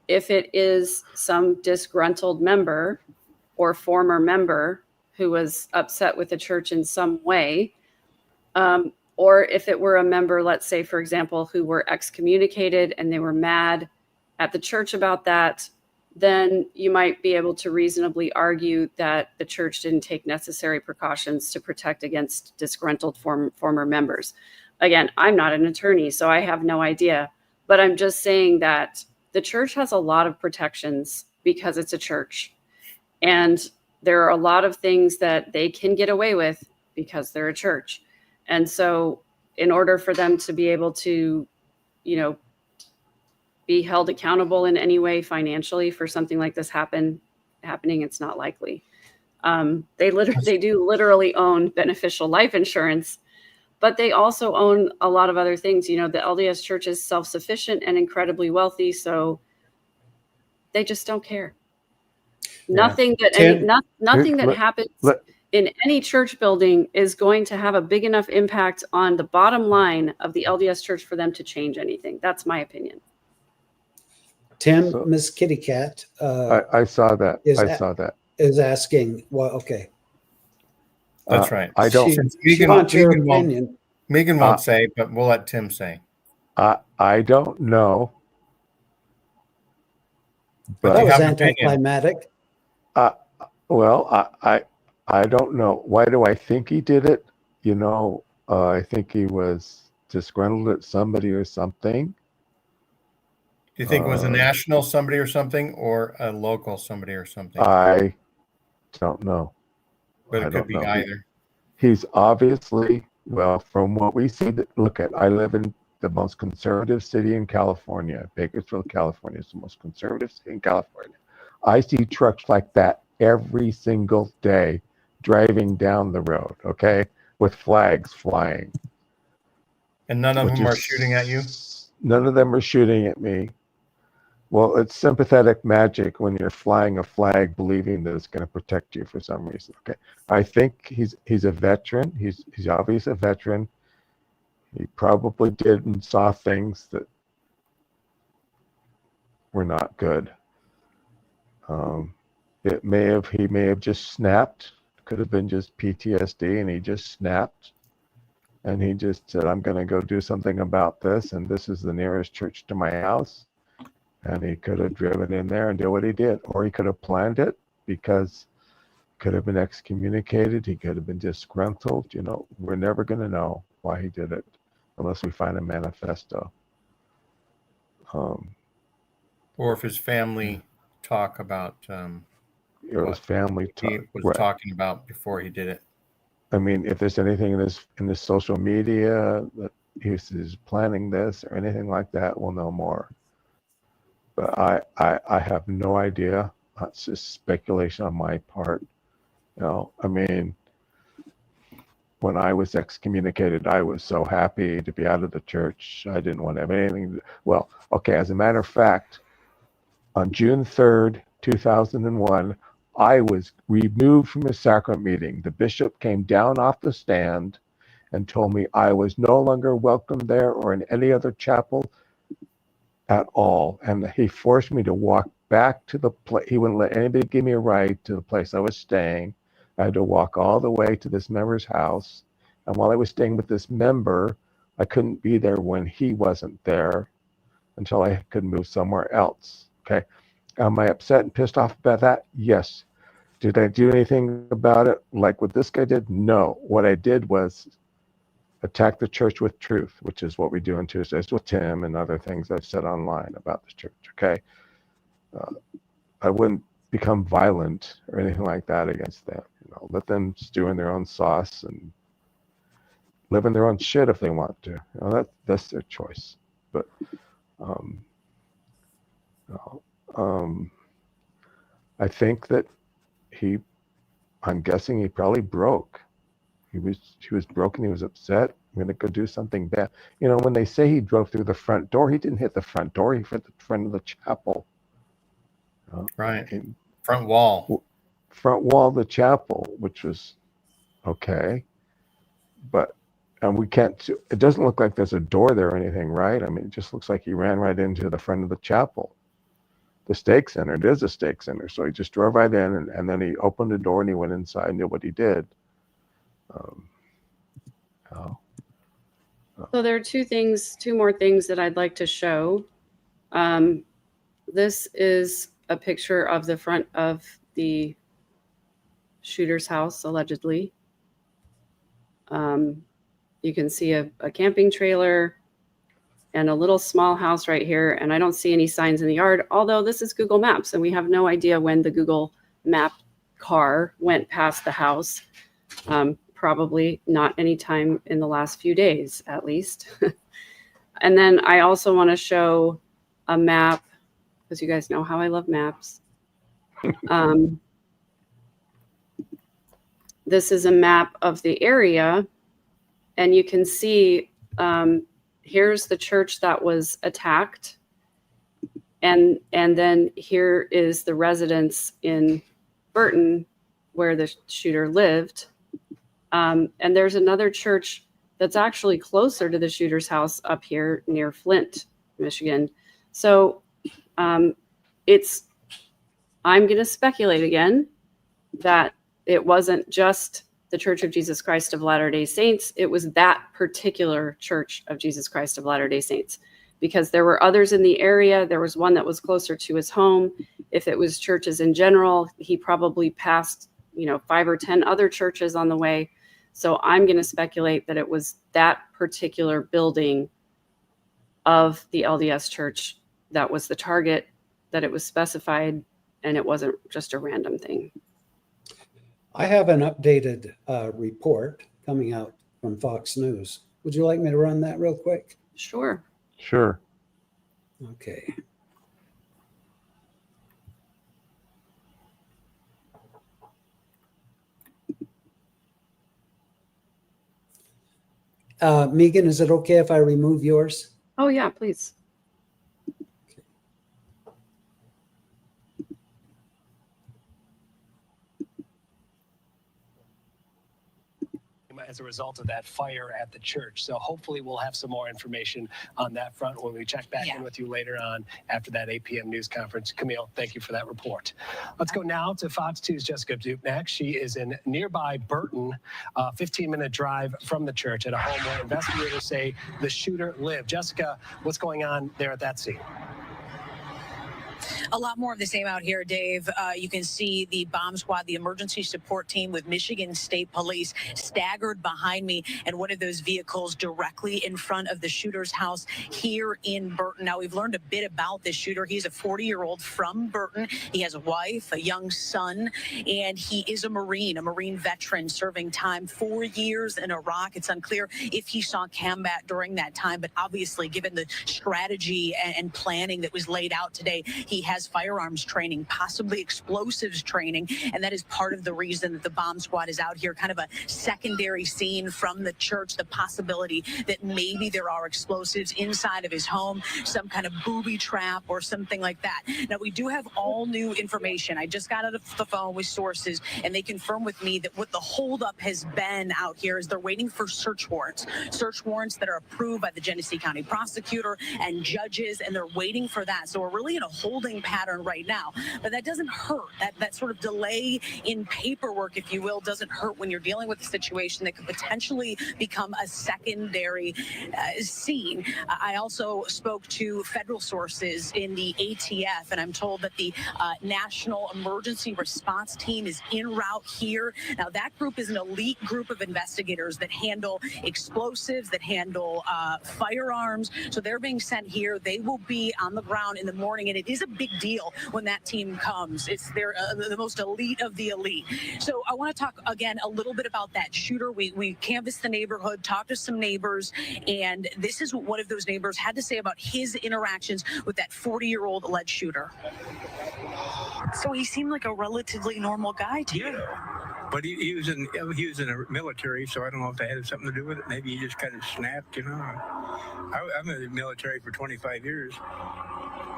if it is some disgruntled member or former member who was upset with the church in some way, or if it were a member, let's say, for example, who were excommunicated and they were mad at the church about that, then you might be able to reasonably argue that the church didn't take necessary precautions to protect against disgruntled former members. Again, I'm not an attorney, so I have no idea, but I'm just saying that the church has a lot of protections because it's a church. And there are a lot of things that they can get away with because they're a church. And so in order for them to be able to, be held accountable in any way financially for something like this happening, it's not likely. They do literally own beneficial life insurance, but they also own a lot of other things. The LDS Church is self-sufficient and incredibly wealthy, so they just don't care. Yeah. Nothing that happens in any church building is going to have a big enough impact on the bottom line of the LDS Church for them to change anything. That's my opinion. Tim, Miss Kitty Cat. I saw that. Is asking, well, okay. That's right. I don't. She wants your opinion. Megan won't say, but we'll let Tim say. I don't know. But that was anticlimactic. Well, I don't know. Why do I think he did it? I think he was disgruntled at somebody or something. Do you think it was a national somebody or something, or a local somebody or something? I don't know. But I it could don't be know. either. He's obviously, well, from what we see, look at, I live in the most conservative city in California. Bakersfield, California is the most conservative city in California. I see trucks like that every single day driving down the road, okay, with flags flying. And none of Which them are is- shooting at you? None of them are shooting at me. Well, it's sympathetic magic when you're flying a flag believing that it's going to protect you for some reason. Okay. I think he's a veteran. He's obviously a veteran. He probably did and saw things that were not good. He may have just snapped. Could have been just PTSD, and he just snapped. And he just said, I'm going to go do something about this, and this is the nearest church to my house. And he could have driven in there and did what he did. Or he could have planned it because he could have been excommunicated. He could have been disgruntled. You know, we're never going to know why he did it unless we find a manifesto. Or if his family talk about It was family he talk. was Right. talking about before he did it. I mean, if there's anything in this social media that he's planning this or anything like that, we'll know more. But I have no idea. It's just speculation on my part. You know, I mean, when I was excommunicated, I was so happy to be out of the church. I didn't want to have anything. Well, okay, as a matter of fact, on June 3rd, 2001, I was removed from a sacrament meeting. The bishop came down off the stand and told me I was no longer welcome there or in any other chapel at all. And he forced me to walk back to the place. He wouldn't let anybody give me a ride to the place I was staying. I had to walk all the way to this member's house. And while I was staying with this member, I couldn't be there when he wasn't there until I could move somewhere else. Okay. Am I upset and pissed off about that? Yes. Did I do anything about it like what this guy did? No. What I did was attack the church with truth, which is what we do on Tuesdays with Tim and other things I've said online about the church. Okay. I wouldn't become violent or anything like that against them. You know, let them stew in their own sauce and live in their own shit if they want to. You know, that's their choice. But I think that I'm guessing he probably broke. He was broken. He was upset. I'm going to go do something bad. You know, when they say he drove through the front door, he didn't hit the front door. He hit the front of the chapel. Right. Front wall. Front wall of the chapel, which was okay. And we can't, it doesn't look like there's a door there or anything, right? I mean, it just looks like he ran right into the front of the chapel. The stake center, it is a stake center. So he just drove right in and then he opened the door and he went inside and did what he did. So there are two more things that I'd like to show. This is a picture of the front of the shooter's house, allegedly. You can see a camping trailer and a little small house right here. And I don't see any signs in the yard, although this is Google Maps and we have no idea when the Google Map car went past the house. Probably not any time in the last few days, at least. And then I also want to show a map, because you guys know how I love maps. This is a map of the area, and you can see here's the church that was attacked, and then here is the residence in Burton where the shooter lived. And there's another church that's actually closer to the shooter's house up here near Flint, Michigan. So I'm going to speculate again that it wasn't just the Church of Jesus Christ of Latter-day Saints. It was that particular Church of Jesus Christ of Latter-day Saints, because there were others in the area. There was one that was closer to his home. If it was churches in general, he probably passed, 5 or 10 other churches on the way. So I'm going to speculate that it was that particular building of the LDS church that was the target, that it was specified, and it wasn't just a random thing. I have an updated report coming out from Fox News. Would you like me to run that real quick? Sure. Sure. Okay. Megan, is it okay if I remove yours? Oh, yeah, please. as a result of that fire at the church. So hopefully we'll have some more information on that front when we check back in with you later on after that 8 p.m. news conference. Camille, thank you for that report. Let's go now to Fox 2's Jessica Dupnack. She is in nearby Burton, 15-minute drive from the church at a home where investigators say the shooter lived. Jessica, what's going on there at that scene? A lot more of the same out here, Dave. You can see the bomb squad, the emergency support team with Michigan State Police staggered behind me, and one of those vehicles directly in front of the shooter's house here in Burton. Now, we've learned a bit about this shooter. He's a 40-year-old from Burton. He has a wife, a young son, and he is a Marine veteran serving time 4 years in Iraq. It's unclear if he saw combat during that time, but obviously, given the strategy and planning that was laid out today, he has firearms training, possibly explosives training, and that is part of the reason that the bomb squad is out here, kind of a secondary scene from the church, the possibility that maybe there are explosives inside of his home, some kind of booby trap or something like that. Now, we do have all new information. I just got out of the phone with sources, and they confirm with me that what the holdup has been out here is they're waiting for search warrants that are approved by the Genesee County prosecutor and judges, and they're waiting for that. So we're really in a holding pattern right now, but that doesn't hurt. That sort of delay in paperwork, if you will, doesn't hurt when you're dealing with a situation that could potentially become a secondary scene. I also spoke to federal sources in the ATF, and I'm told that the National Emergency Response Team is en route here. Now, that group is an elite group of investigators that handle explosives, that handle firearms. So they're being sent here. They will be on the ground in the morning, and it is a big deal when that team comes. They're the most elite of the elite. So I want to talk again a little bit about that shooter. We canvassed the neighborhood, talked to some neighbors, and this is what one of those neighbors had to say about his interactions with that 40-year-old alleged shooter. So he seemed like a relatively normal guy to you. Yeah, but he was in the military, so I don't know if that had something to do with it. Maybe he just kind of snapped, you know. I'm in the military for 25 years.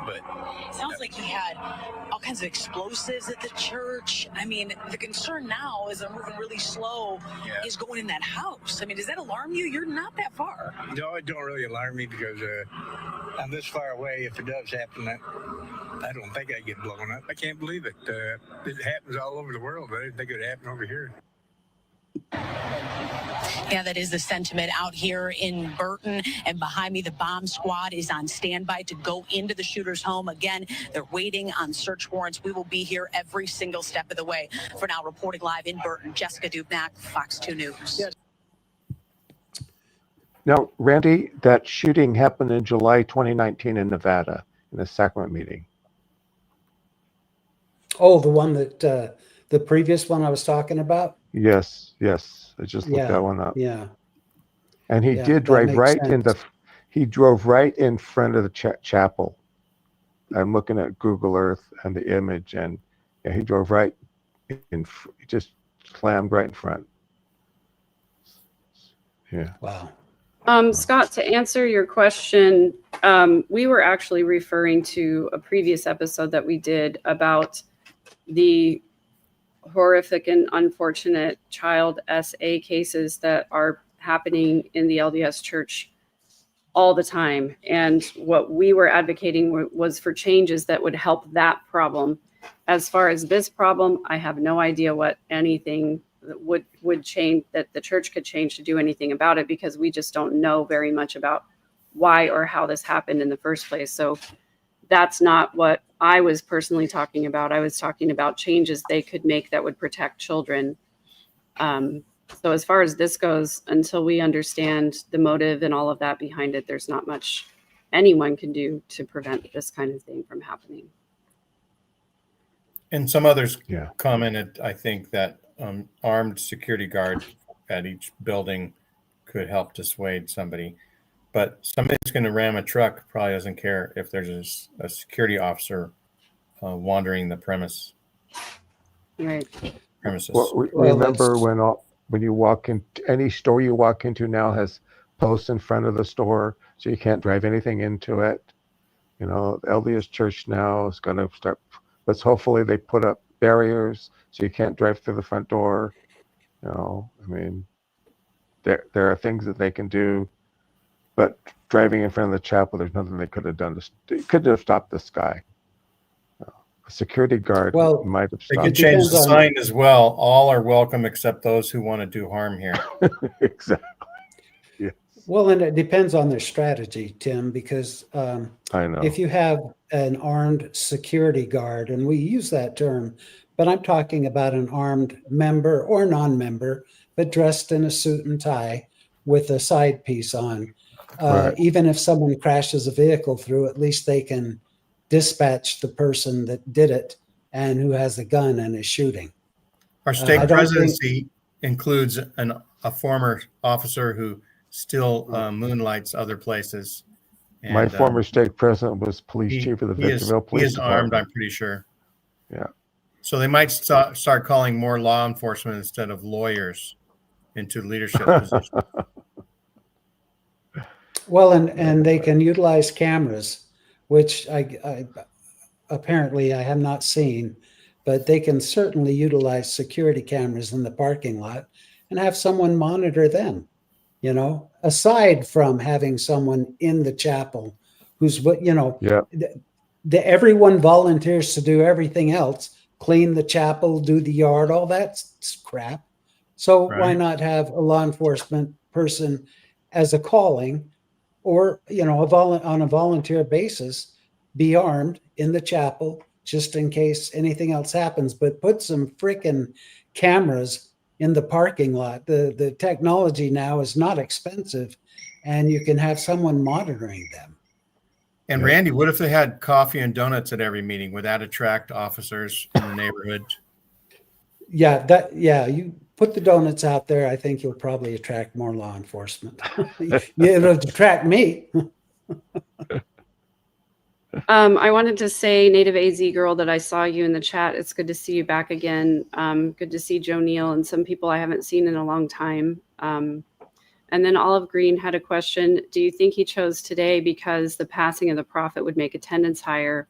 But it sounds like he had all kinds of explosives at the church. I mean, the concern now is they're moving really slow, is going in that house. I mean, does that alarm you? You're not that far. No, it don't really alarm me because I'm this far away. If it does happen, I don't think I'd get blown up. I can't believe it. It happens all over the world, but I didn't think it would happen over here. Yeah, that is the sentiment out here in Burton. And behind me, the bomb squad is on standby to go into the shooter's home. Again, they're waiting on search warrants. We will be here every single step of the way. For now, reporting live in Burton, Jessica Dupnack, Fox 2 News. Yes. Now, Randy, that shooting happened in July 2019 in Nevada in the sacrament meeting. Oh, the one that the previous one I was talking about? Yes. I just looked that one up. Yeah. And he did drive right sense. He drove right in front of the chapel. I'm looking at Google Earth and the image, and he drove right in, he just slammed right in front. Yeah. Wow. Scott, to answer your question, we were actually referring to a previous episode that we did about the horrific and unfortunate child SA cases that are happening in the LDS Church all the time. And what we were advocating was for changes that would help that problem. As far as this problem, I have no idea what anything would change, that the church could change to do anything about it, because we just don't know very much about why or how this happened in the first place. So that's not what I was personally talking about. I was talking about changes they could make that would protect children. So as far as this goes, until we understand the motive and all of that behind it, there's not much anyone can do to prevent this kind of thing from happening. And some others commented, I think, that armed security guard at each building could help dissuade somebody. But somebody that's going to ram a truck probably doesn't care if there's a security officer wandering the premises. Well, remember when you walk in, any store you walk into now has posts in front of the store, so you can't drive anything into it. You know, the LDS Church now is going to start. Let's hopefully they put up barriers so you can't drive through the front door. You know, I mean, there are things that they can do, but driving in front of the chapel, there's nothing they could have done. They couldn't have stopped this guy. A security guard might have stopped. They could change the sign as well. All are welcome except those who want to do harm here. Exactly. Yes. Well, and it depends on their strategy, Tim, because I know if you have an armed security guard, and we use that term, but I'm talking about an armed member or non-member, but dressed in a suit and tie with a side piece on. Right. Even if someone crashes a vehicle through, at least they can dispatch the person that did it and who has a gun and is shooting. Our state presidency includes a former officer who still moonlights other places. And, my former state president was police chief of the Victorville Police Department. Armed, I'm pretty sure. Yeah. So they might start calling more law enforcement instead of lawyers into leadership positions. Well, and they can utilize cameras, which I apparently I have not seen, but they can certainly utilize security cameras in the parking lot and have someone monitor them, you know, aside from having someone in the chapel who's what, you know, everyone volunteers to do everything else, clean the chapel, do the yard, all that crap. So why not have a law enforcement person as a calling, or, you know, on a volunteer basis, be armed in the chapel just in case anything else happens, but put some freaking cameras in the parking lot. The technology now is not expensive, and you can have someone monitoring them. And Randy, what if they had coffee and donuts at every meeting? Would that attract officers in the neighborhood? You put the donuts out there, I think you'll probably attract more law enforcement. It'll attract me. I wanted to say, Native AZ girl, that I saw you in the chat. It's good to see you back again. Good to see Joe Neal and some people I haven't seen in a long time. And then Olive Green had a question. Do you think he chose today because the passing of the prophet would make attendance higher?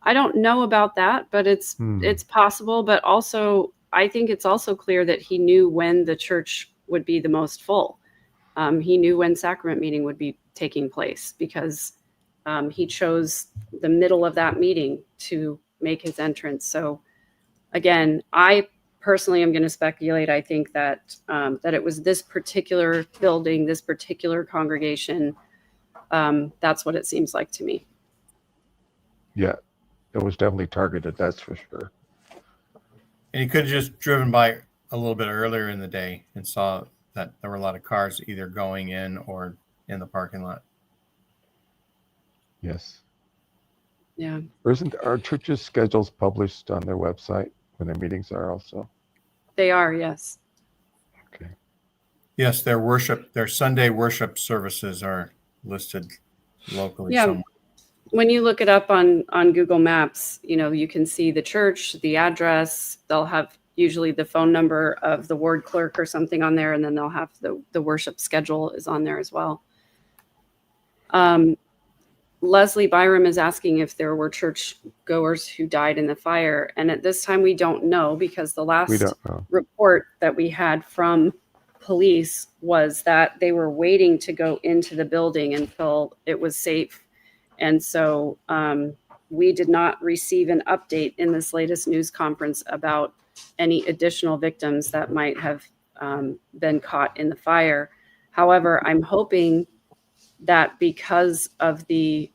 I don't know about that, but it's possible. But also, I think it's also clear that he knew when the church would be the most full. He knew when sacrament meeting would be taking place because he chose the middle of that meeting to make his entrance. So again, I personally am going to speculate. I think that that it was this particular building, this particular congregation. That's what it seems like to me. Yeah, it was definitely targeted. That's for sure. And he could have just driven by a little bit earlier in the day and saw that there were a lot of cars either going in or in the parking lot. Yes. Yeah. Isn't our church's schedules published on their website when their meetings are also? They are, yes. Okay. Yes, their Sunday worship services are listed locally somewhere. When you look it up on Google Maps, you know, you can see the church, the address. They'll have usually the phone number of the ward clerk or something on there, and then they'll have the worship schedule is on there as well. Leslie Byram is asking if there were church goers who died in the fire. And at this time, we don't know, because the last report that we had from police was that they were waiting to go into the building until it was safe. And so we did not receive an update in this latest news conference about any additional victims that might have been caught in the fire. However, I'm hoping that because of the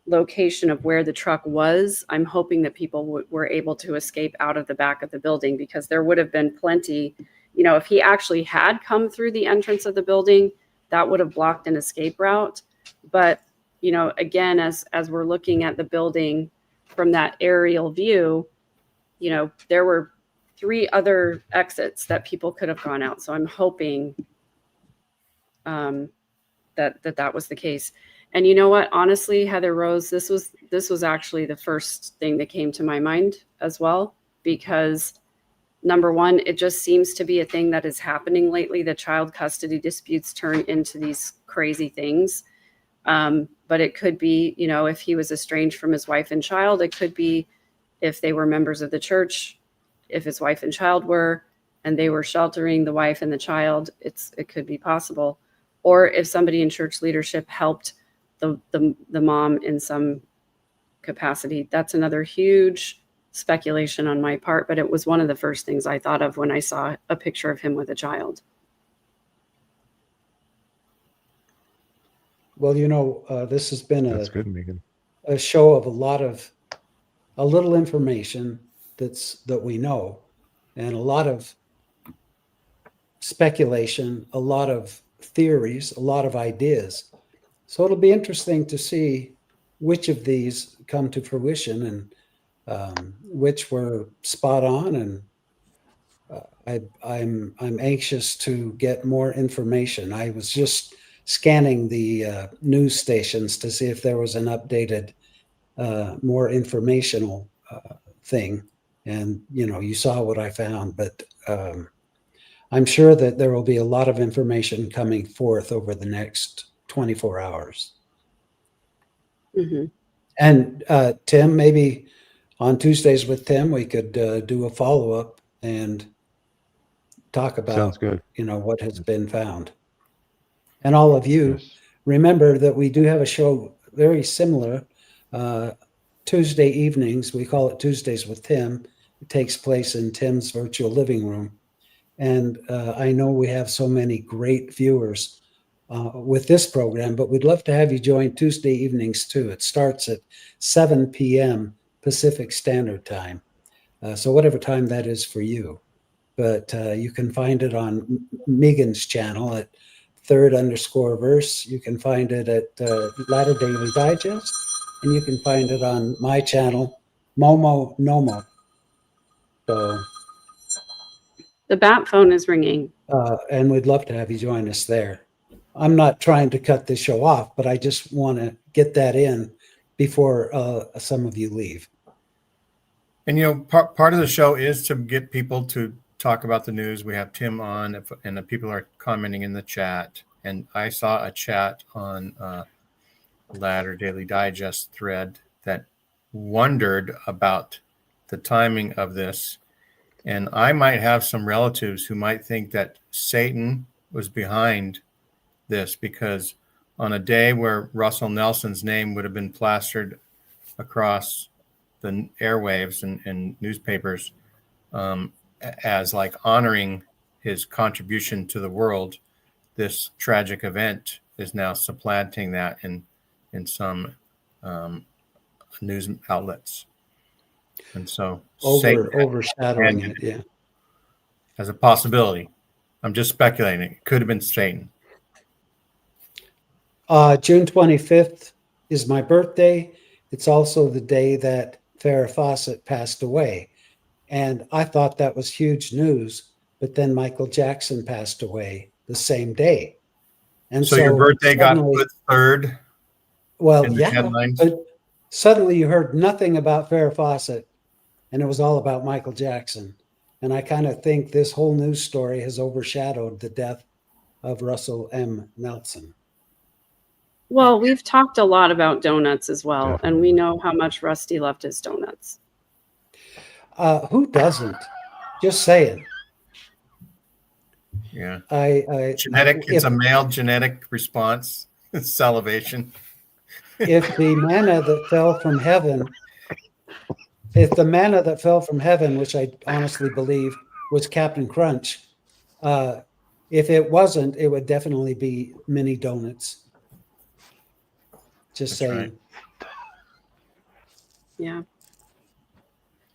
location of where the truck was, I'm hoping that people were able to escape out of the back of the building, because there would have been plenty, you know, if he actually had come through the entrance of the building, that would have blocked an escape route. But, you know, again, as we're looking at the building from that aerial view, you know, there were 3 other exits that people could have gone out. So I'm hoping that was the case. And you know what? Honestly, Heather Rose, this was actually the first thing that came to my mind as well, because number one, it just seems to be a thing that is happening lately. The child custody disputes turn into these crazy things. But it could be, you know, if he was estranged from his wife and child, it could be if they were members of the church, if his wife and child were, and they were sheltering the wife and the child, it could be possible. Or if somebody in church leadership helped the mom in some capacity. That's another huge speculation on my part, but it was one of the first things I thought of when I saw a picture of him with a child. Well, you know, this has been That's good, Megan. a show of a little information that we know, and a lot of speculation, a lot of theories, a lot of ideas. So it'll be interesting to see which of these come to fruition and which were spot on. And I'm anxious to get more information. I was just scanning the news stations to see if there was an updated, more informational thing. And, you know, you saw what I found, but I'm sure that there will be a lot of information coming forth over the next 24 hours. Mm-hmm. And Tim, maybe on Tuesdays with Tim, we could do a follow-up and talk about, Sounds good. you know, what has been found. And all of you, Yes. remember that we do have a show very similar Tuesday evenings. We call it Tuesdays with Tim. It takes place in Tim's virtual living room. And I know we have so many great viewers with this program, but we'd love to have you join Tuesday evenings too. It starts at 7 p.m. Pacific Standard Time. So whatever time that is for you. But you can find it on Megan's channel at third_verse. You can find it at Latter Daily Digest. And you can find it on my channel, Momo Nomo. So, The bat phone is ringing. and we'd love to have you join us there. I'm not trying to cut this show off, but I just want to get that in before some of you leave. And, you know, part of the show is to get people to talk about the news. We have Tim on, and the people are commenting in the chat. And I saw a chat on Latter Daily Digest thread that wondered about the timing of this. And I might have some relatives who might think that Satan was behind this, because on a day where Russell Nelson's name would have been plastered across the airwaves and newspapers as like honoring his contribution to the world, this tragic event is now supplanting that in some news outlets. And so overshadowing it, yeah. As a possibility. I'm just speculating. It could have been Satan. June 25th is my birthday. It's also the day that Farrah Fawcett passed away. And I thought that was huge news, but then Michael Jackson passed away the same day. And so your birthday got put third? Well, in the yeah, headlines? but suddenly you heard nothing about Farrah Fawcett, and it was all about Michael Jackson. And I kind of think this whole news story has overshadowed the death of Russell M. Nelson. Well, we've talked a lot about donuts as well, Definitely. and we know how much Rusty loved his donuts. Who doesn't? Just saying. Yeah. Genetic. It's a male genetic response. It's salivation. If the manna that fell from heaven, which I honestly believe was Captain Crunch, if it wasn't, it would definitely be mini donuts. Just That's saying. right. Yeah.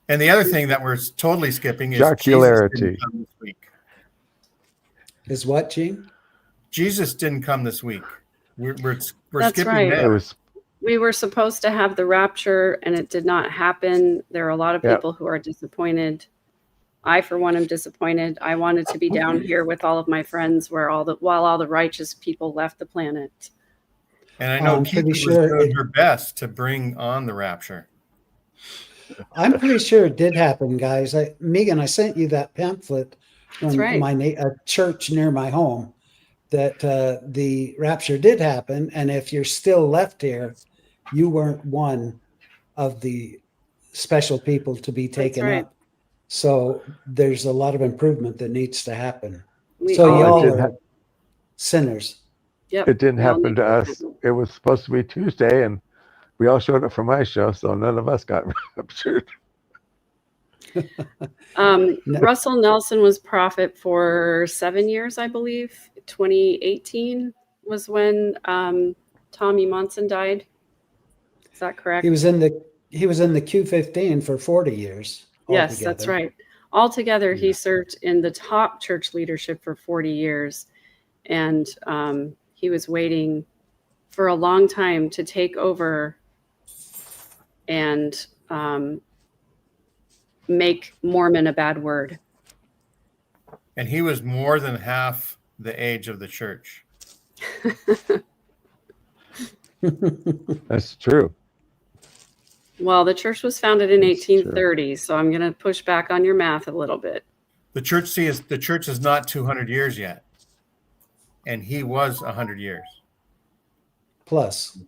And the other thing that we're totally skipping is Jocularity. Jesus didn't come this week. Is what, Gene? Jesus didn't come this week. We're That's skipping right. that. It was We were supposed to have the rapture, and it did not happen. There are a lot of Yep. people who are disappointed. I, for one, am disappointed. I wanted to be down here with all of my friends while all the righteous people left the planet. And I know I'm Keith pretty was sure doing her best to bring on the rapture. I'm pretty sure it did happen, guys. Megan, I sent you that pamphlet That's from right. a church near my home that the rapture did happen. And if you're still left here, you weren't one of the special people to be taken right. up. So there's a lot of improvement that needs to happen. We So all y'all need- are sinners. Yep. It didn't we all happen need to us. It was supposed to be Tuesday, and we all showed up for my show, so none of us got raptured. Russell Nelson was prophet for 7 years, I believe. 2018 was when Tommy Monson died. Is that correct? He was in the Q15 for 40 years. Yes, altogether. that's right. Altogether, he Yeah. served in the top church leadership for 40 years. And he was waiting for a long time to take over and make Mormon a bad word. And he was more than half the age of the church. That's true. Well, the church was founded in That's 1830, so I'm going to push back on your math a little bit. The church is not 200 years yet. And he was 100 years. Plus.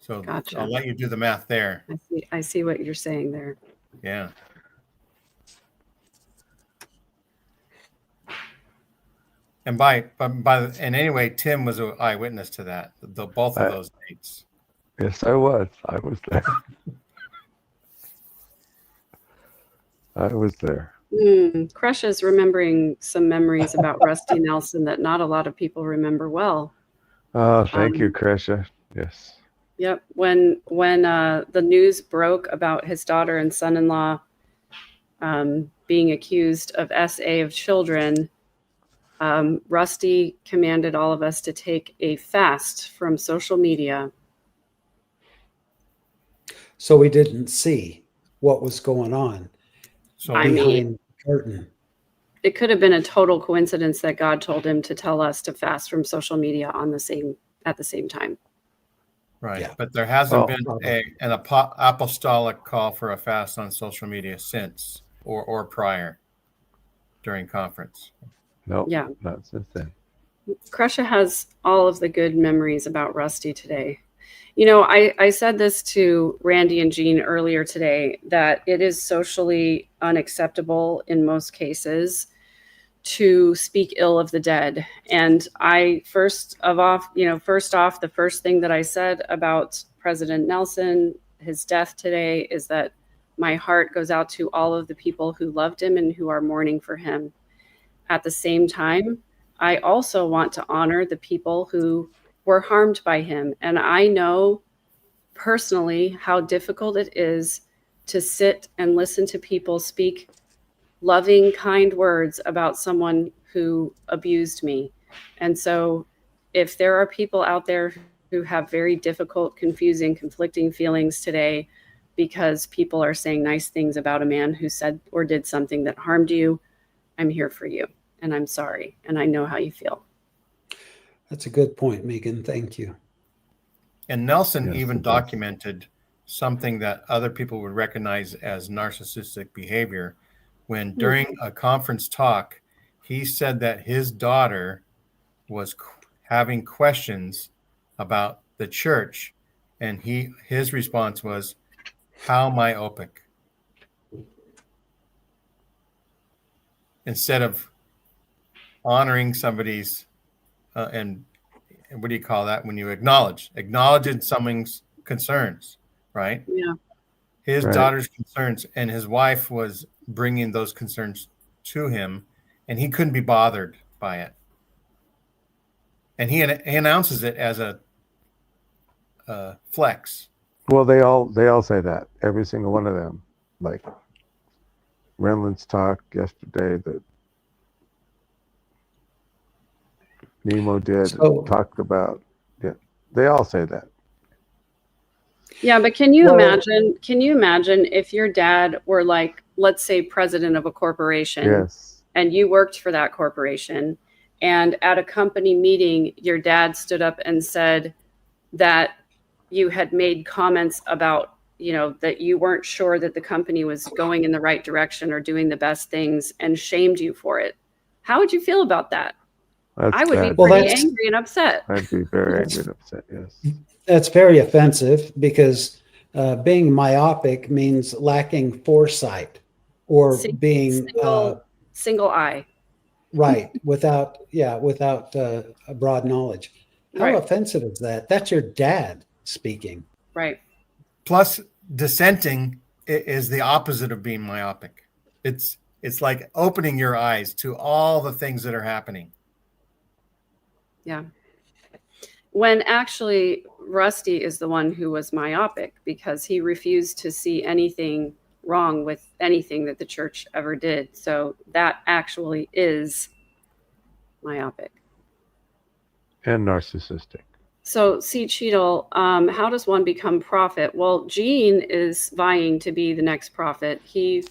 So Gotcha. I'll let you do the math there. I see what you're saying there. Yeah. And anyway, Tim was an eyewitness to that. Both of those dates. Yes, I was. I was there. I was there. Crush is remembering some memories about Rusty Nelson that not a lot of people remember well. Oh, thank you, Krisha. Yes. Yep. When the news broke about his daughter and son-in-law being accused of SA of children, Rusty commanded all of us to take a fast from social media. So we didn't see what was going on behind the curtain. It could have been a total coincidence that God told him to tell us to fast from social media at the same time. Right. Yeah. But there hasn't been an apostolic call for a fast on social media since or prior during conference. No, Yeah. not since then. Krusha has all of the good memories about Rusty today. You know, I said this to Randy and Jean earlier today, that it is socially unacceptable in most cases to speak ill of the dead. And first off, the first thing that I said about President Nelson, his death today, is that my heart goes out to all of the people who loved him and who are mourning for him. At the same time, I also want to honor the people who were harmed by him. And I know personally how difficult it is to sit and listen to people speak loving, kind words about someone who abused me. And so if there are people out there who have very difficult, confusing, conflicting feelings today because people are saying nice things about a man who said or did something that harmed you, I'm here for you. And I'm sorry. And I know how you feel. That's a good point, Megan. Thank you. And Nelson even documented something that other people would recognize as narcissistic behavior when during a conference talk, he said that his daughter was having questions about the church. And his response was, how myopic? Instead of honoring somebody's and what do you call that when you acknowledging someone's concerns, right? Yeah. His daughter's concerns, and his wife was bringing those concerns to him, and he couldn't be bothered by it. And he announces it as a flex. Well, they all say that. Every single one of them. Like Renland's talk yesterday that Nemo did talked about. Yeah, they all say that. Yeah, but can you imagine if your dad were like let's say, president of a corporation, Yes. and you worked for that corporation, and at a company meeting, your dad stood up and said that you had made comments about, that you weren't sure that the company was going in the right direction or doing the best things, and shamed you for it. How would you feel about that? That's I would be bad. Well, pretty that's- angry and upset. I'd be very angry and upset. Yes. That's very offensive because being myopic means lacking foresight or Sing- being single eye. right without a broad knowledge. How Right. offensive is that? That's your dad speaking. Right. Plus, dissenting is the opposite of being myopic. It's like opening your eyes to all the things that are happening. Yeah. When actually Rusty is the one who was myopic because he refused to see anything wrong with anything that the church ever did. So that actually is myopic. And narcissistic. So, C. Cheadle, how does one become prophet? Well, Gene is vying to be the next prophet. You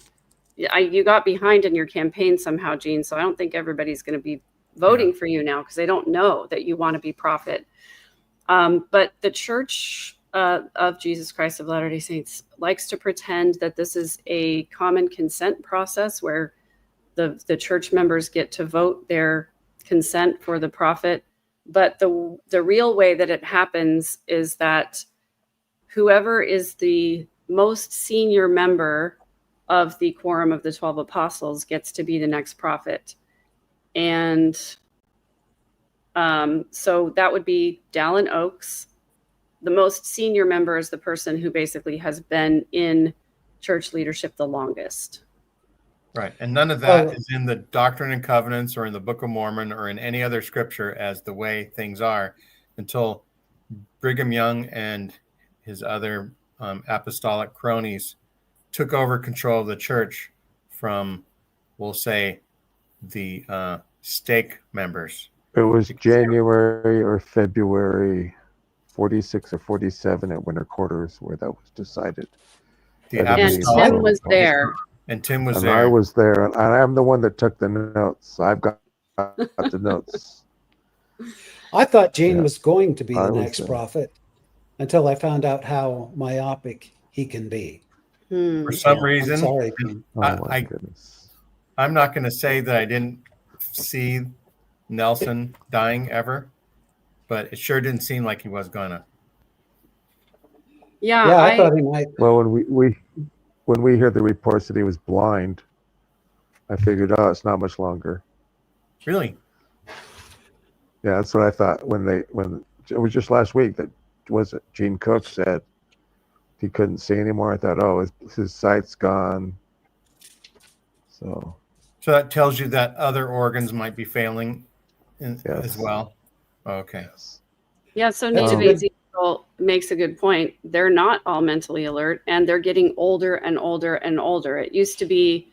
got behind in your campaign somehow, Gene, so I don't think everybody's going to be voting for you now because they don't know that you want to be prophet. But the Church of Jesus Christ of Latter-day Saints likes to pretend that this is a common consent process where the church members get to vote their consent for the prophet. But the real way that it happens is that whoever is the most senior member of the quorum of the 12 apostles gets to be the next prophet. And so that would be Dallin Oaks. The most senior member is the person who basically has been in church leadership the longest. Right. And none of that is in the Doctrine and Covenants or in the Book of Mormon or in any other scripture as the way things are until Brigham Young and his other apostolic cronies took over control of the church from, we'll say, the stake members. It was January or February 46 or 47 at winter quarters where that was decided. And Tim was there. And Tim was and there. I was there, and I'm the one that took the notes. I've got the notes. I thought Gene was going to be the was next there. prophet until I found out how myopic he can be. For some reason, I'm sorry, Gene. Oh my goodness. I'm not going to say that I didn't see Nelson dying ever, but it sure didn't seem like he was gonna. Yeah, I thought he might. Well, when we hear the reports that he was blind, I figured, oh, it's not much longer. Really? Yeah, that's what I thought when it was just last week that was it Gene Cook said he couldn't see anymore. I thought, oh, his sight's gone. So that tells you that other organs might be failing as well. Okay. Yeah, so Native Ezekiel makes a good point. They're not all mentally alert, and they're getting older and older and older. It used to be,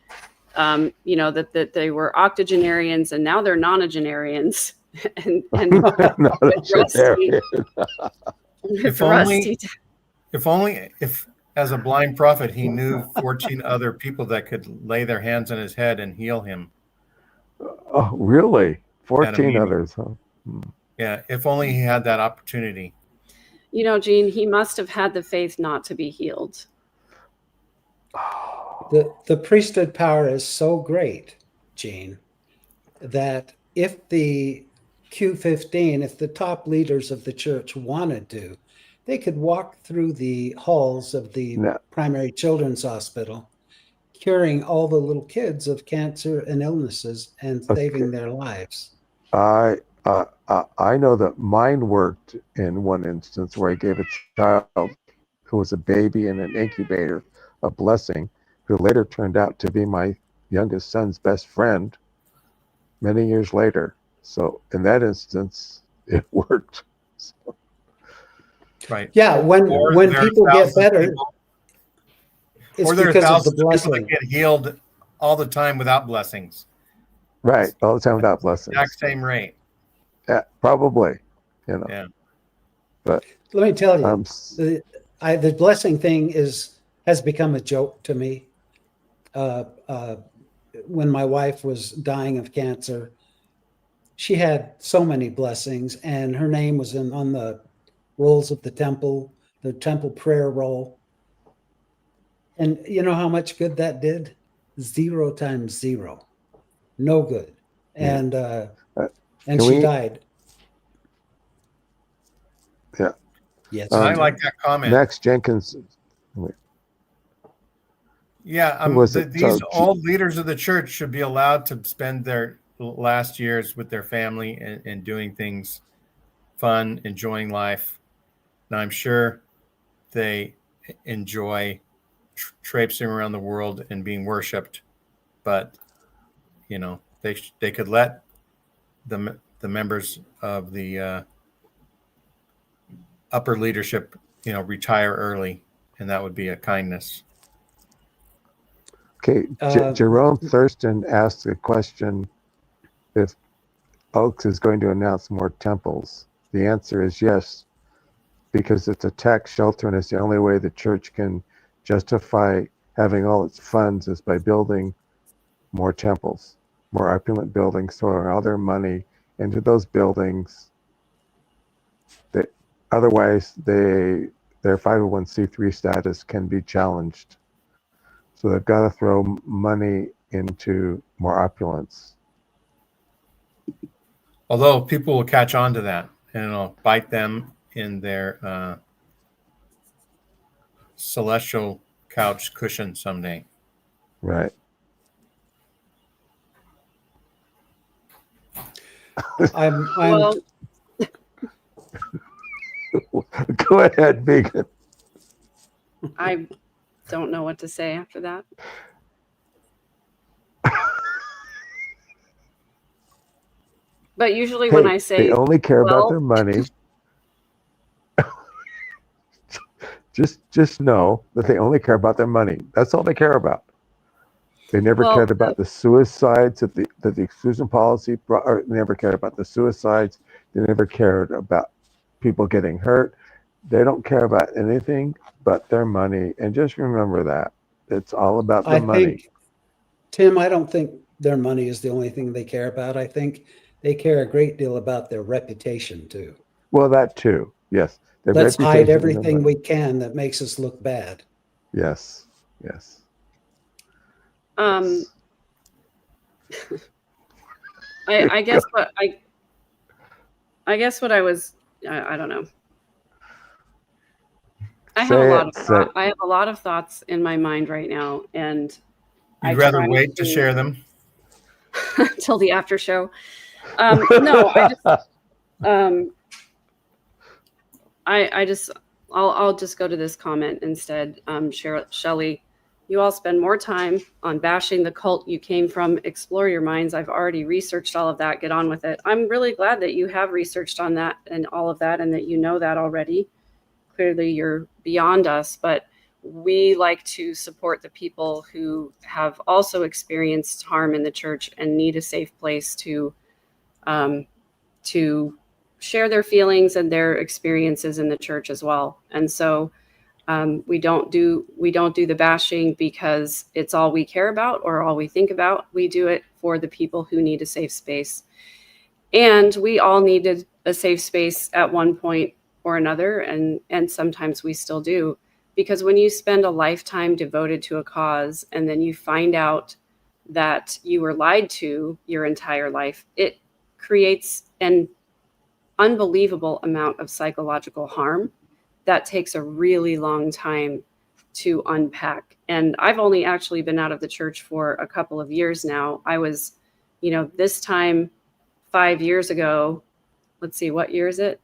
that they were octogenarians, and now they're nonagenarians. and If as a blind prophet he knew 14 other people that could lay their hands on his head and heal him. Oh, really? 14 others, huh? Yeah, if only he had that opportunity. Gene, he must have had the faith not to be healed. The priesthood power is so great, Gene, that if the Q15, if the top leaders of the church wanted to, they could walk through the halls of the primary children's hospital, curing all the little kids of cancer and illnesses and saving their lives. I know that mine worked in one instance where I gave a child who was a baby in an incubator a blessing, who later turned out to be my youngest son's best friend many years later. So in that instance, it worked. So. Right. Yeah, when people get better, it's or there are because of the thousands of people blessing. that get healed all the time without blessings. Right, all the time without blessings. Exact same rate. Yeah, probably. Yeah. But let me tell you, the blessing thing has become a joke to me. when my wife was dying of cancer, she had so many blessings, and her name was on the rolls of the temple prayer roll. And you know how much good that did? 0 times 0. No good. Yeah. And Can she we- died. Yeah. Yes. I like that comment. Max Jenkins. Yeah, Who was it? these So, all leaders of the church should be allowed to spend their last years with their family and doing things fun, enjoying life. And I'm sure they enjoy traipsing around the world and being worshipped, but you know, they could let the members of the upper leadership, you know, retire early, and that would be a kindness. Okay, Jerome Thurston asked a question if Oaks is going to announce more temples. The answer is yes, because it's a tax shelter and it's the only way the church can justify having all its funds is by building more temples, more opulent buildings, throwing all their money into those buildings. Otherwise, their 501c3 status can be challenged. So they've got to throw money into more opulence. Although people will catch on to that and it'll bite them in their celestial couch cushion someday. Right. Well, Go ahead, Megan. I don't know what to say after that. But usually when I say they only care about well, their money. just know that they only care about their money. That's all they care about. They never cared about the suicides that the exclusion policy brought, or they never cared about the suicides. They never cared about people getting hurt. They don't care about anything but their money. And just remember that. It's all about the money. Think, Tim, I don't think their money is the only thing they care about. I think they care a great deal about their reputation too. Well, that too. Yes. Let's hide everything we can that makes us look bad. Yes. Yes. I guess what I was, I don't know. I have a lot of thoughts in my mind right now, and you'd rather wait to share them till the after show. No, I'll just go to this comment instead. Shelley, you all spend more time on bashing the cult you came from. Explore your minds. I've already researched all of that. Get on with it. I'm really glad that you have researched on that and all of that, and that you know that already. Clearly, you're beyond us, but we like to support the people who have also experienced harm in the church and need a safe place to share their feelings and their experiences in the church as well. And so we don't do the bashing because it's all we care about or all we think about. We do it for the people who need a safe space. And we all needed a safe space at one point or another, and sometimes we still do. Because when you spend a lifetime devoted to a cause and then you find out that you were lied to your entire life, it creates an unbelievable amount of psychological harm that takes a really long time to unpack. And I've only actually been out of the church for a couple of years now. I was, this time 5 years ago, let's see, what year is it?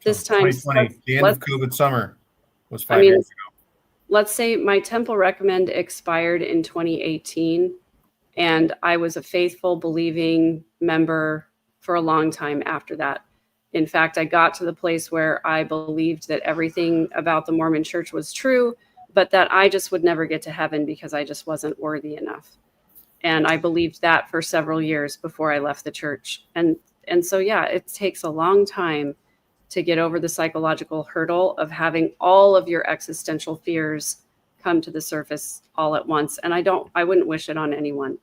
This time, 2020, the end of COVID summer was 5 years ago. Let's say my temple recommend expired in 2018, and I was a faithful, believing member for a long time after that. In fact, I got to the place where I believed that everything about the Mormon church was true, but that I just would never get to heaven because I just wasn't worthy enough. And I believed that for several years before I left the church. And so, yeah, it takes a long time to get over the psychological hurdle of having all of your existential fears come to the surface all at once. And I wouldn't wish it on anyone.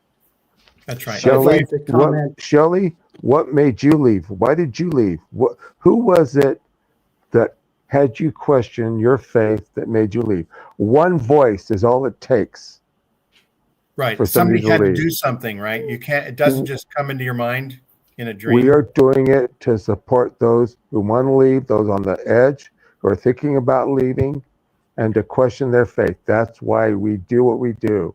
That's right. I'd like to comment. Shelley, what made you leave? Why did you leave? Who was it that had you question your faith that made you leave? One voice is all it takes. Right. For Somebody to had to leave. do something, right? You can't, it doesn't just come into your mind in a dream. We are doing it to support those who want to leave, those on the edge who are thinking about leaving, and to question their faith. That's why we do what we do.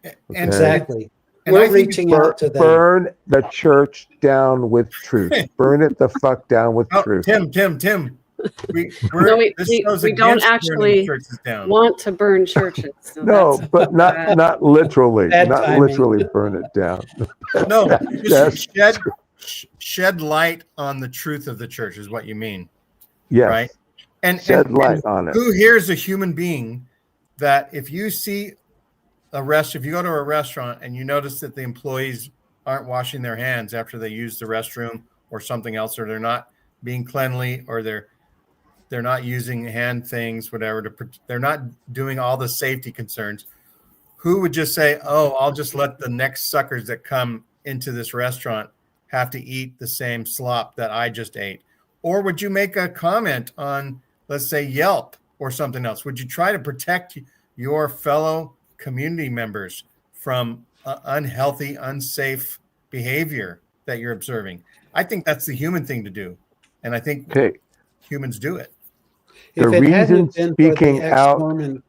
And Exactly. And We're I think reaching out to them. Burn the church down with truth. Burn it the fuck down with truth. Tim. We don't against actually burning churches down. want to burn churches. So No, but not literally. Bad Not timing. literally burn it down. No, That's just shed light on the truth of the church is what you mean. yes. Right? And Shed light on it. Who here is a human being that if you see if you go to a restaurant and you notice that the employees aren't washing their hands after they use the restroom or something else, or they're not being cleanly, or they're not using hand things, whatever, they're not doing all the safety concerns, who would just say, oh, I'll just let the next suckers that come into this restaurant have to eat the same slop that I just ate? Or would you make a comment on, let's say, Yelp or something else? Would you try to protect your fellow community members from unhealthy, unsafe behavior that you're observing? I think that's the human thing to do. And I think humans do it. If The it reason hadn't been for speaking the out, ex-Mormon,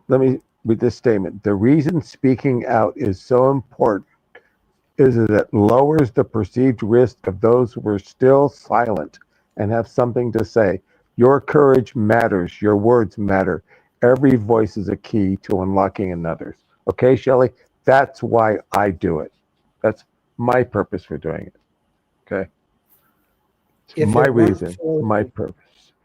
let me read this statement. The reason speaking out is so important is that it lowers the perceived risk of those who are still silent and have something to say. Your courage matters. Your words matter. Every voice is a key to unlocking another's. Okay, Shelley? That's why I do it. That's my purpose for doing it. Okay? If My it weren't reason, for- my purpose.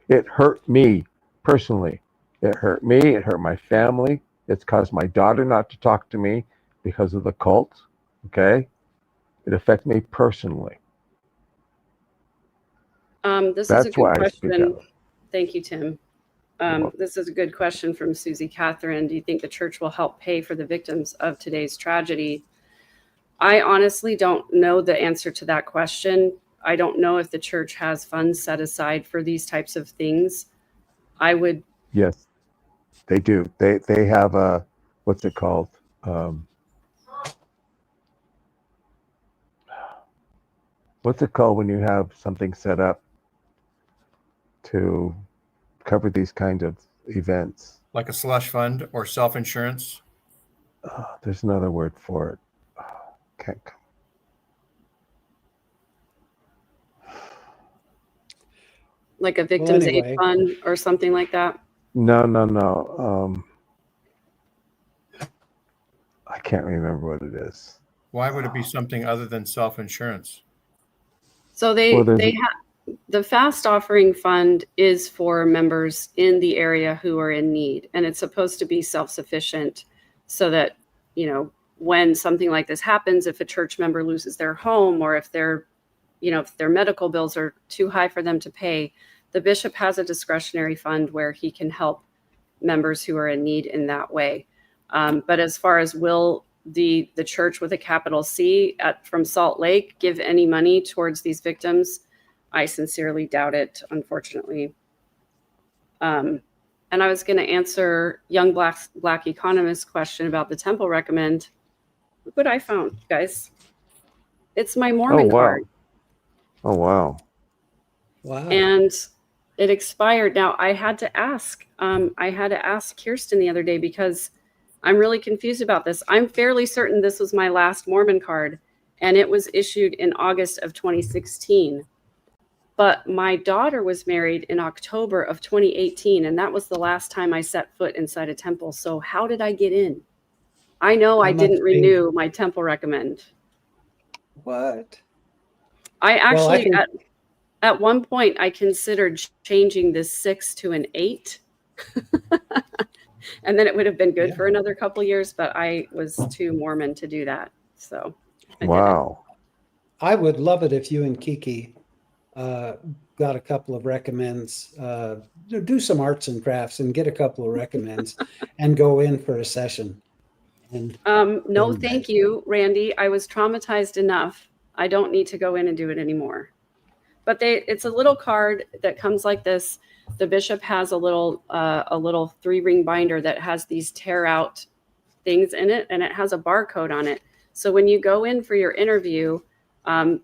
It hurt me personally. It hurt me. It hurt my family. It's caused my daughter not to talk to me because of the cult. Okay? It affects me personally. This That's is a why good I speak question. out. Thank you, Tim. This is a good question from Susie Catherine. Do you think the church will help pay for the victims of today's tragedy? I honestly don't know the answer to that question. I don't know if the church has funds set aside for these types of things. I would. Yes, they do. They have a, what's it called? What's it called when you have something set up to cover these kinds of events? Like a slush fund or self-insurance? There's another word for it. Can't. Like a victims anyway. aid fund or something like that? No. I can't remember what it is. Why would it be something other than self-insurance? So the fast offering fund is for members in the area who are in need, and it's supposed to be self-sufficient so that, when something like this happens, if a church member loses their home, or if their medical bills are too high for them to pay, the bishop has a discretionary fund where he can help members who are in need in that way. But as far as will the church with a capital C from Salt Lake give any money towards these victims, I sincerely doubt it, unfortunately. And I was going to answer young black economist's question about the temple recommend. Look what I found, guys. It's my Mormon card. Oh, wow. Wow. And it expired. Now I had to ask Kirsten the other day because I'm really confused about this. I'm fairly certain this was my last Mormon card, and it was issued in August of 2016. But my daughter was married in October of 2018, and that was the last time I set foot inside a temple. So how did I get in? I know I didn't renew my temple recommend. What? I actually, at one point, I considered changing this 6 to an 8. And then it would have been good for another couple years, but I was too Mormon to do that. So wow. I would love it if you and Kiki got a couple of recommends. Do some arts and crafts and get a couple of recommends and go in for a session. And No, thank you, Randy. I was traumatized enough. I don't need to go in and do it anymore. But it's a little card that comes like this. The bishop has a little 3-ring binder that has these tear out things in it, and it has a barcode on it. So when you go in for your interview,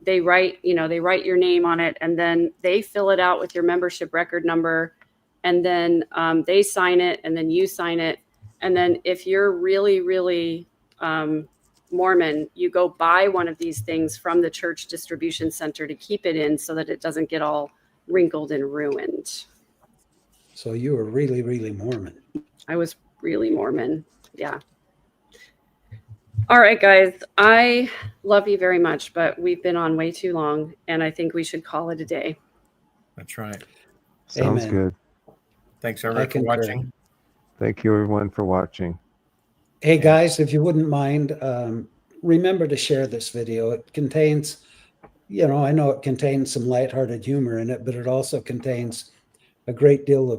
they write your name on it, and then they fill it out with your membership record number, and then they sign it, and then you sign it. And then if you're really, really Mormon, you go buy one of these things from the church distribution center to keep it in so that it doesn't get all wrinkled and ruined. So you were really, really Mormon. I was really Mormon. Yeah. All right, guys. I love you very much, but we've been on way too long, and I think we should call it a day. That's right. Sounds Amen. good. Thanks everyone for watching. Thank you everyone for watching. Hey guys, if you wouldn't mind, remember to share this video. It contains, I know it contains some lighthearted humor in it, but it also contains a great deal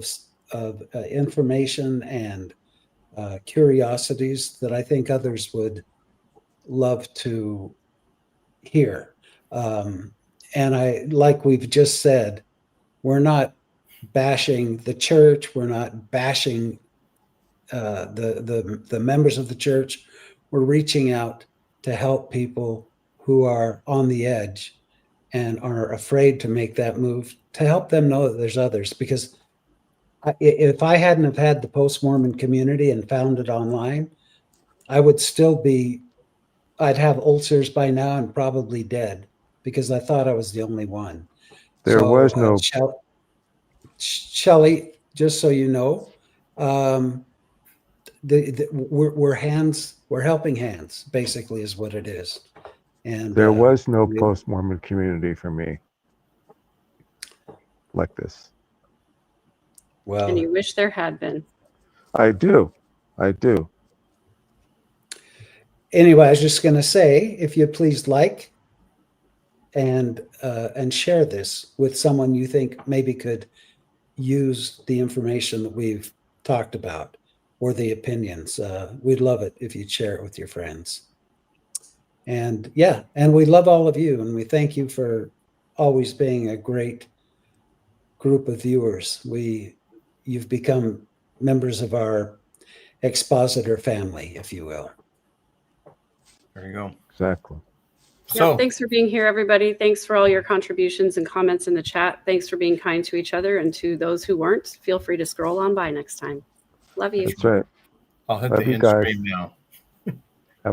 of information and curiosities that I think others would love to hear. And like we've just said, we're not bashing the church. We're not bashing the members of the church. We're reaching out to help people who are on the edge and are afraid to make that move, to help them know that there's others. Because if I hadn't have had the post-Mormon community and found it online, I would still I'd have ulcers by now and probably dead because I thought I was the only one. There was no Shelley, just so you know, we're helping hands, basically, is what it is. And there was no post-Mormon community for me like this. Well, And you wish there had been. I do. Anyway, I was just going to say, if you please like and share this with someone you think maybe could use the information that we've talked about or the opinions. We'd love it if you'd share it with your friends. And yeah, and we love all of you, and we thank you for always being a great group of viewers. You've become members of our expositor family, if you will. There you go. Exactly. So Thanks for being here, everybody. Thanks for all your contributions and comments in the chat. Thanks for being kind to each other, and to those who weren't, feel free to scroll on by next time. Love you. That's right. I'll hit Love the you end guys. screen now.